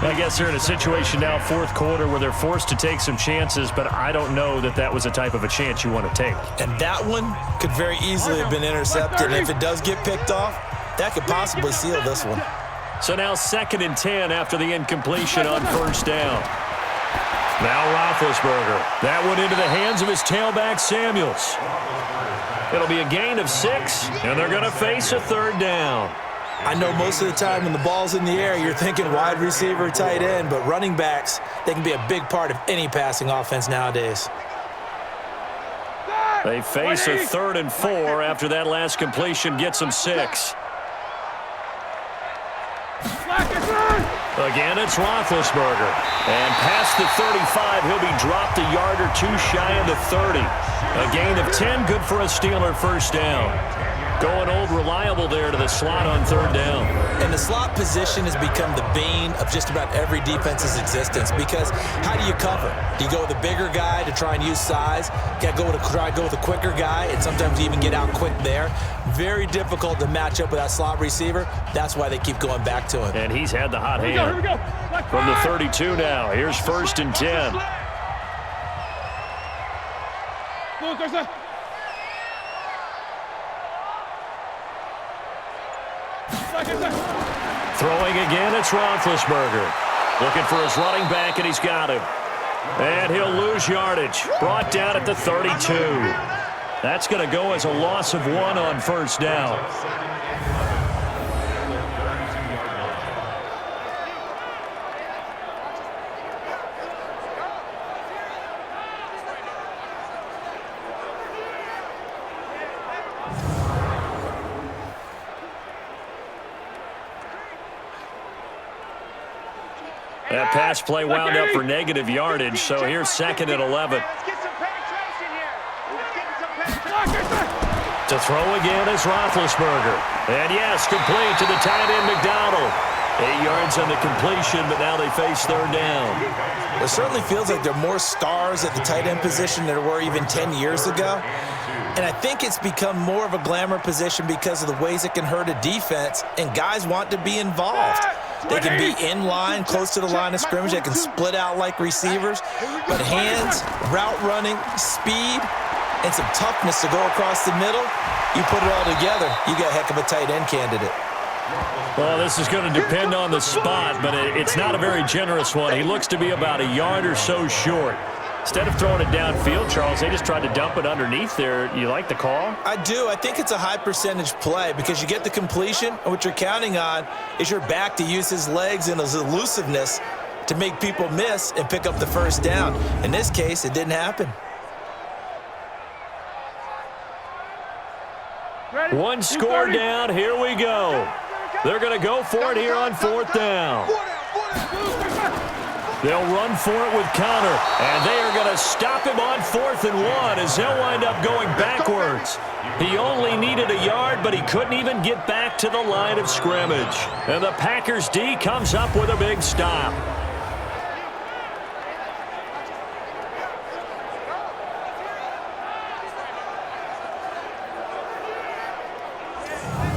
I guess they're in a situation now, 4th quarter, where they're forced to take some chances, but I don't know that that was a type of a chance you want to take. And that one could very easily have been intercepted. And if it does get picked off, that could possibly seal this one. So now 2nd and 10 after the incompletion on 1st down. Now Roethlisberger. That one into the hands of his tailback, Samuels. It'll be a gain of 6, and they're going to face a 3rd down. I know most of the time when the ball's in the air, you're thinking wide receiver, tight end, but running backs, they can be a big part of any passing offense nowadays. They face a 3rd and 4 after that last completion gets them 6. Again, it's Roethlisberger. And past the 35, he'll be dropped a yard or 2 shy of the 30. A gain of 10, good for a Steeler 1st down. Going old reliable there to the slot on 3rd down. And the slot position has become the bane of just about every defense's existence, because how do you cover? Do you go with a bigger guy to try and use size? Try to go with a quicker guy, and sometimes you even get out quick there. Very difficult to match up with that slot receiver. That's why they keep going back to him. And he's had the hot hand. From the 32 now, here's 1st and 10. Throwing again, it's Roethlisberger. Looking for his running back, and he's got him. And he'll lose yardage. Brought down at the 32. That's going to go as a loss of 1 on 1st down. That pass play wound up for negative yardage, so here's 2nd and 11. To throw again is Roethlisberger. And yes, complete to the tight end, McDonald. 8 yards on the completion, but now they face 3rd down. It certainly feels like there are more stars at the tight end position than there were even 10 years ago. And I think it's become more of a glamour position because of the ways it can hurt a defense, and guys want to be involved. They can be in line, close to the line of scrimmage. They can split out like receivers. But hands, route running, speed, and some toughness to go across the middle, you put it all together, you got a heck of a tight end candidate. Well, this is going to depend on the spot, but it's not a very generous one. He looks to be about a yard or so short. Instead of throwing it downfield, Charles, they just tried to dump it underneath there. You like the call? I do. I think it's a high percentage play because you get the completion, and what you're counting on is your back to use his legs and his elusiveness to make people miss and pick up the 1st down. In this case, it didn't happen. One score down. Here we go. They're going to go for it here on 4th down. They'll run for it with Connor, and they are going to stop him on 4th and 1 as they'll wind up going backwards. He only needed a yard, but he couldn't even get back to the line of scrimmage. And the Packers D comes up with a big stop.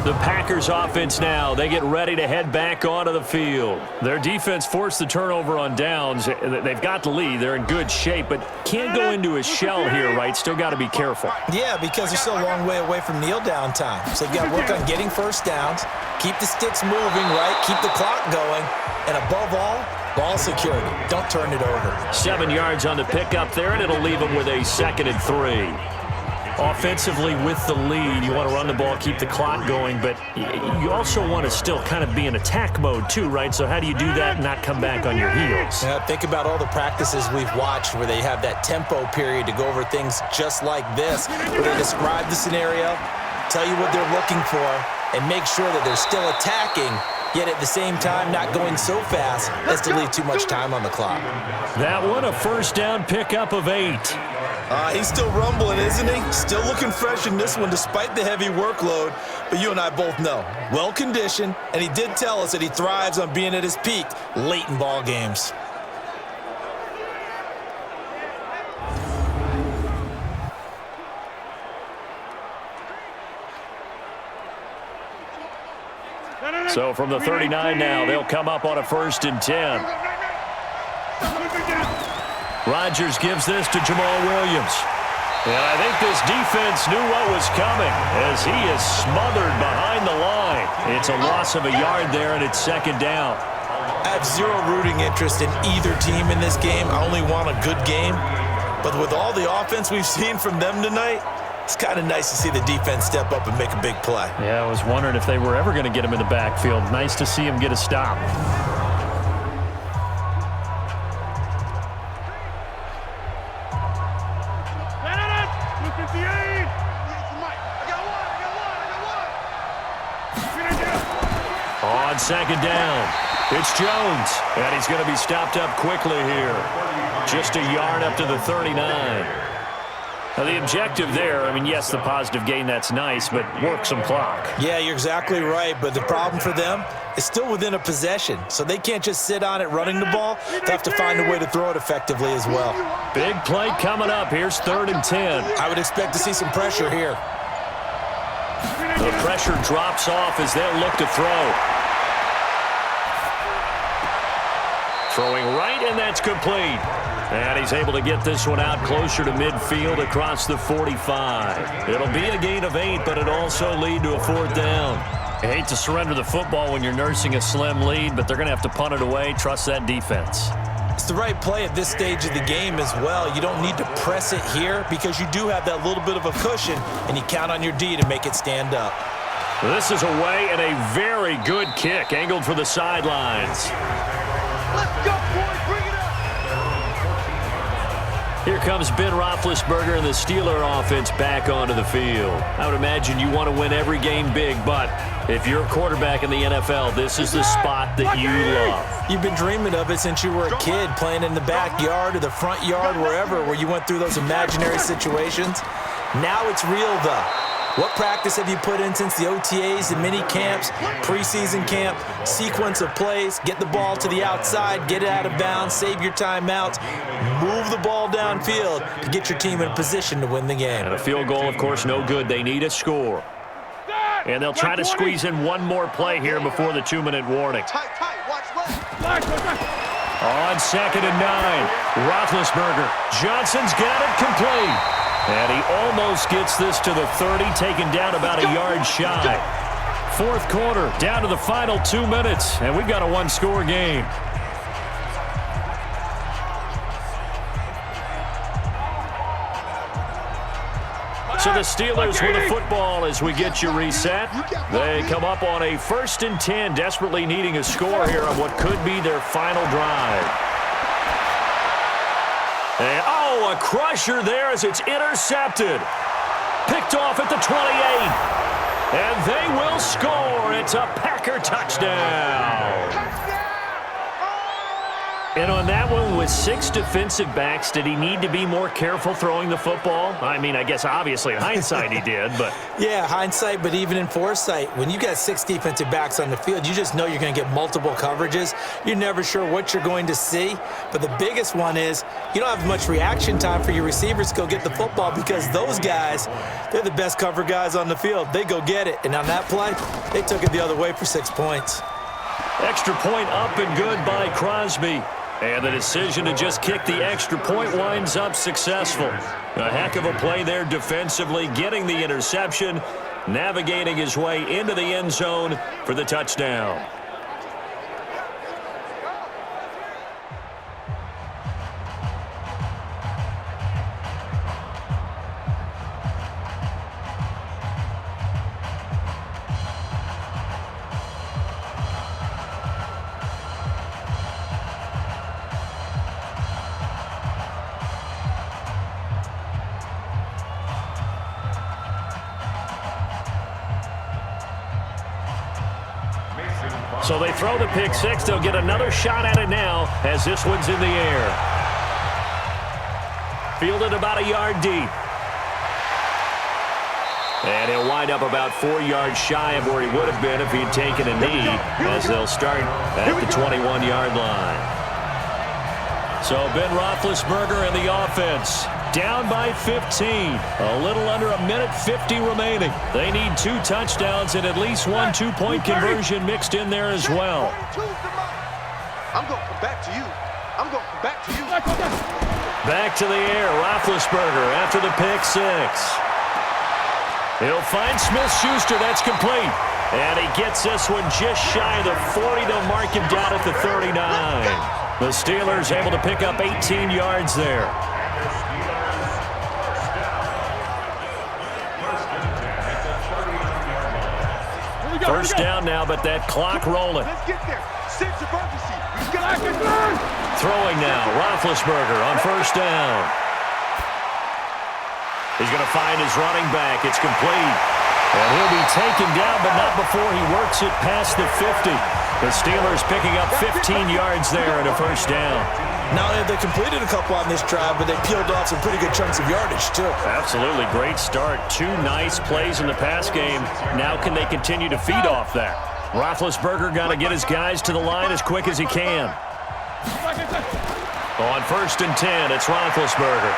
The Packers offense now. They get ready to head back onto the field. Their defense forced the turnover on downs. They've got the lead. They're in good shape, but can't go into a shell here, right? Still got to be careful. Yeah, because they're still a long way away from kneel down time. So they've got to work on getting first downs, keep the sticks moving, right? Keep the clock going, and above all, ball security. Don't turn it over. 7 yards on the pickup there, and it'll leave them with a 2nd and 3. Offensively with the lead, you want to run the ball, keep the clock going, but you also want to still kind of be in attack mode too, right? So how do you do that and not come back on your heels? Yeah, think about all the practices we've watched where they have that tempo period to go over things just like this, where they describe the scenario, tell you what they're looking for, and make sure that they're still attacking, yet at the same time not going so fast as to leave too much time on the clock. That one, a first down pickup of 8. He's still rumbling, isn't he? Still looking fresh in this one despite the heavy workload. But you and I both know, well-conditioned, and he did tell us that he thrives on being at his peak late in ball games. So from the 39 now, they'll come up on a 1st and 10. Rodgers gives this to Jamal Williams. And I think this defense knew what was coming as he is smothered behind the line. It's a loss of a yard there, and it's 2nd down. I have zero rooting interest in either team in this game. I only want a good game. But with all the offense we've seen from them tonight, it's kind of nice to see the defense step up and make a big play. Yeah, I was wondering if they were ever going to get him in the backfield. Nice to see him get a stop. On 2nd down, it's Jones, and he's going to be stopped up quickly here. Just a yard up to the 39. Now, the objective there, I mean, yes, the positive gain, that's nice, but work some clock. Yeah, you're exactly right, but the problem for them is still within a possession, so they can't just sit on it running the ball. They have to find a way to throw it effectively as well. Big play coming up. Here's 3rd and 10. I would expect to see some pressure here. The pressure drops off as they'll look to throw. Throwing right, and that's complete. And he's able to get this one out closer to midfield across the 45. It'll be a gain of 8, but it also lead to a 4th down. You hate to surrender the football when you're nursing a slim lead, but they're going to have to punt it away. Trust that defense. It's the right play at this stage of the game as well. You don't need to press it here because you do have that little bit of a cushion, and you count on your D to make it stand up. This is away, and a very good kick angled for the sidelines. Let's go, boys. Bring it up. Here comes Ben Roethlisberger and the Steeler offense back onto the field. I would imagine you want to win every game big, but if you're a quarterback in the NFL, this is the spot that you love. You've been dreaming of it since you were a kid, playing in the backyard or the front yard, wherever, where you went through those imaginary situations. Now it's real, though. What practice have you put in since the OTAs, the mini camps, preseason camp, sequence of plays, get the ball to the outside, get it out of bounds, save your timeouts, move the ball downfield to get your team in a position to win the game. And a field goal, of course, no good. They need a score. And they'll try to squeeze in one more play here before the 2-minute warning. On 2nd and 9, Roethlisberger. Johnson's got it complete. And he almost gets this to the 30, taken down about a yard shy. 4th quarter, down to the final 2 minutes, and we've got a 1-score game. So the Steelers with the football as we get you reset. They come up on a 1st and 10, desperately needing a score here on what could be their final drive. And, oh, a crusher there as it's intercepted. Picked off at the 28. And they will score. It's a Packer touchdown. And on that one, with 6 defensive backs, did he need to be more careful throwing the football? I mean, I guess obviously in hindsight he did, but... Yeah, hindsight, but even in foresight, when you got 6 defensive backs on the field, you just know you're going to get multiple coverages. You're never sure what you're going to see. But the biggest one is you don't have much reaction time for your receivers to go get the football because those guys, they're the best cover guys on the field. They go get it. And on that play, they took it the other way for 6 points. Extra point up and good by Crosby. And the decision to just kick the extra point winds up successful. A heck of a play there defensively, getting the interception, navigating his way into the end zone for the touchdown. So they throw the pick six. They'll get another shot at it now as this one's in the air. Fielded about a yard deep. And he'll wind up about 4 yards shy of where he would have been if he'd taken a knee as they'll start at the 21-yard line. So Ben Roethlisberger and the offense down by 15. A little under a minute 50 remaining. They need 2 touchdowns and at least 1 two-point conversion mixed in there as well. I'm going to come back to you. I'm going to come back to you. Back to the air. Roethlisberger after the pick six. He'll find Smith-Schuster. That's complete. And he gets this one just shy of the 40. They'll mark him down at the 39. The Steelers able to pick up 18 yards there. First down now, but that clock rolling. Let's get there. Sense of urgency. Throwing now, Roethlisberger on first down. He's going to find his running back. It's complete. And he'll be taken down, but not before he works it past the 50. The Steelers picking up 15 yards there and a first down. Not only have they completed a couple on this drive, but they peeled off some pretty good chunks of yardage, too. Absolutely. Great start. 2 nice plays in the pass game. Now can they continue to feed off that? Roethlisberger got to get his guys to the line as quick as he can. On first and 10, it's Roethlisberger.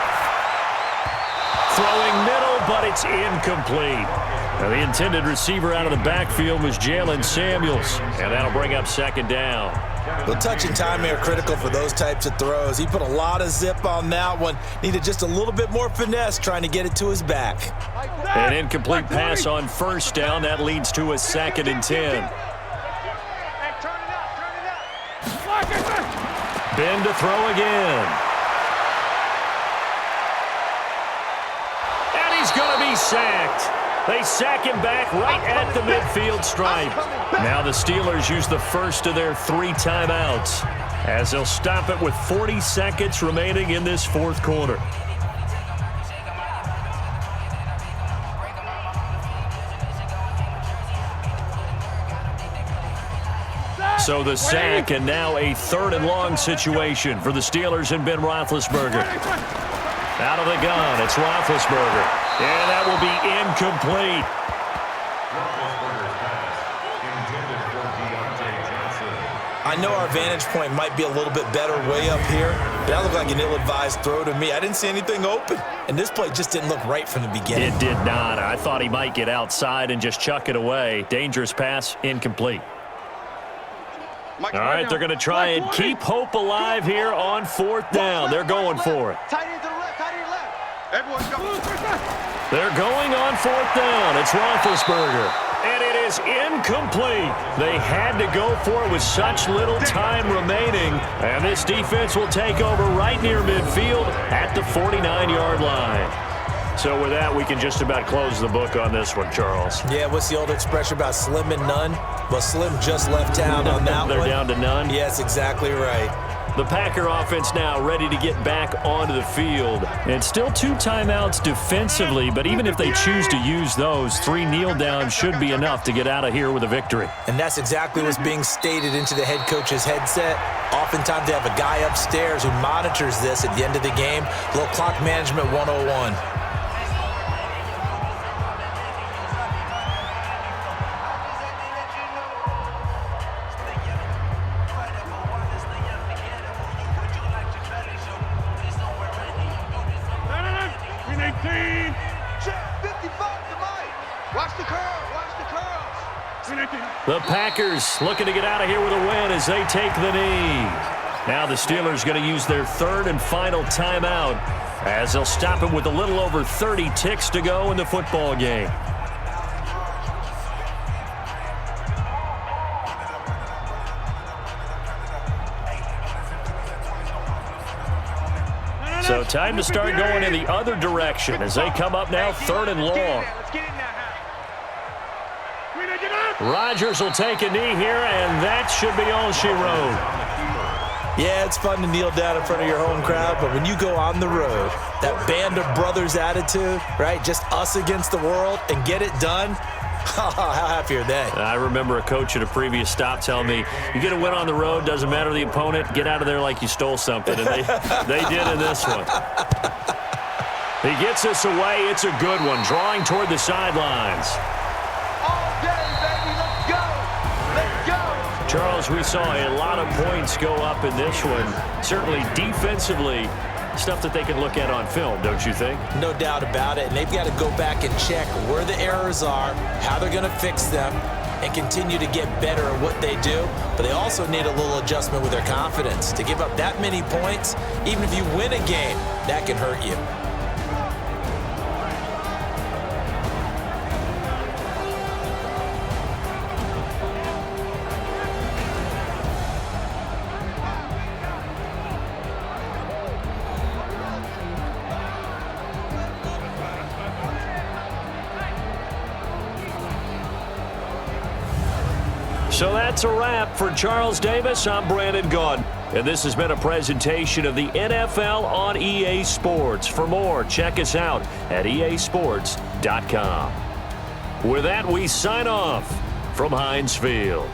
Throwing middle, but it's incomplete. Now, the intended receiver out of the backfield was Jalen Samuels, and that'll bring up second down. Well, touch and timing are critical for those types of throws. He put a lot of zip on that one. Needed just a little bit more finesse trying to get it to his back. An incomplete pass on first down. That leads to a second and 10. Ben to throw again. And he's going to be sacked. They sack him back right at the midfield stripe. Now the Steelers use the first of their 3 timeouts as they'll stop it with 40 seconds remaining in this fourth quarter. So the sack and now a 3rd and long situation for the Steelers and Ben Roethlisberger. Out of the gun, it's Roethlisberger. And that will be incomplete. I know our vantage point might be a little bit better way up here, but that looked like an ill-advised throw to me. I didn't see anything open, and this play just didn't look right from the beginning. It did not. I thought he might get outside and just chuck it away. Dangerous pass, incomplete. All right, they're going to try and keep hope alive here on 4th down. They're going for it. Tight end to the left, tight end to the left. Everyone go. They're going on 4th down. It's Roethlisberger. And it is incomplete. They had to go for it with such little time remaining. And this defense will take over right near midfield at the 49-yard line. So with that, we can just about close the book on this one, Charles. Yeah, what's the old expression about slim and none? Well, Slim just left town on that one. They're down to none? Yes, exactly right. The Packer offense now ready to get back onto the field. And still 2 timeouts defensively, but even if they choose to use those, 3 kneel downs should be enough to get out of here with a victory. And that's exactly what's being stated into the head coach's headset. Oftentimes they have a guy upstairs who monitors this at the end of the game. A little clock management 101. The Packers looking to get out of here with a win as they take the knee. Now the Steelers going to use their 3rd and final timeout as they'll stop it with a little over 30 ticks to go in the football game. So time to start going in the other direction as they come up now 3rd and long. Rodgers will take a knee here, and that should be all she wrote. Yeah, it's fun to kneel down in front of your home crowd, but when you go on the road, that band of brothers attitude, right, just us against the world, and get it done, how happy are they? I remember a coach at a previous stop telling me, you get a win on the road, doesn't matter the opponent, get out of there like you stole something, and they did in this one. He gets us away. It's a good one, drawing toward the sidelines. Charles, we saw a lot of points go up in this one. Certainly defensively, stuff that they can look at on film, don't you think? No doubt about it. And they've got to go back and check where the errors are, how they're going to fix them, and continue to get better at what they do. But they also need a little adjustment with their confidence. To give up that many points, even if you win a game, that can hurt you. So that's a wrap for Charles Davis. I'm Brandon Gaudin, and this has been a presentation of the NFL on EA Sports. For more, check us out at easports.com. With that, we sign off from Heinz Field.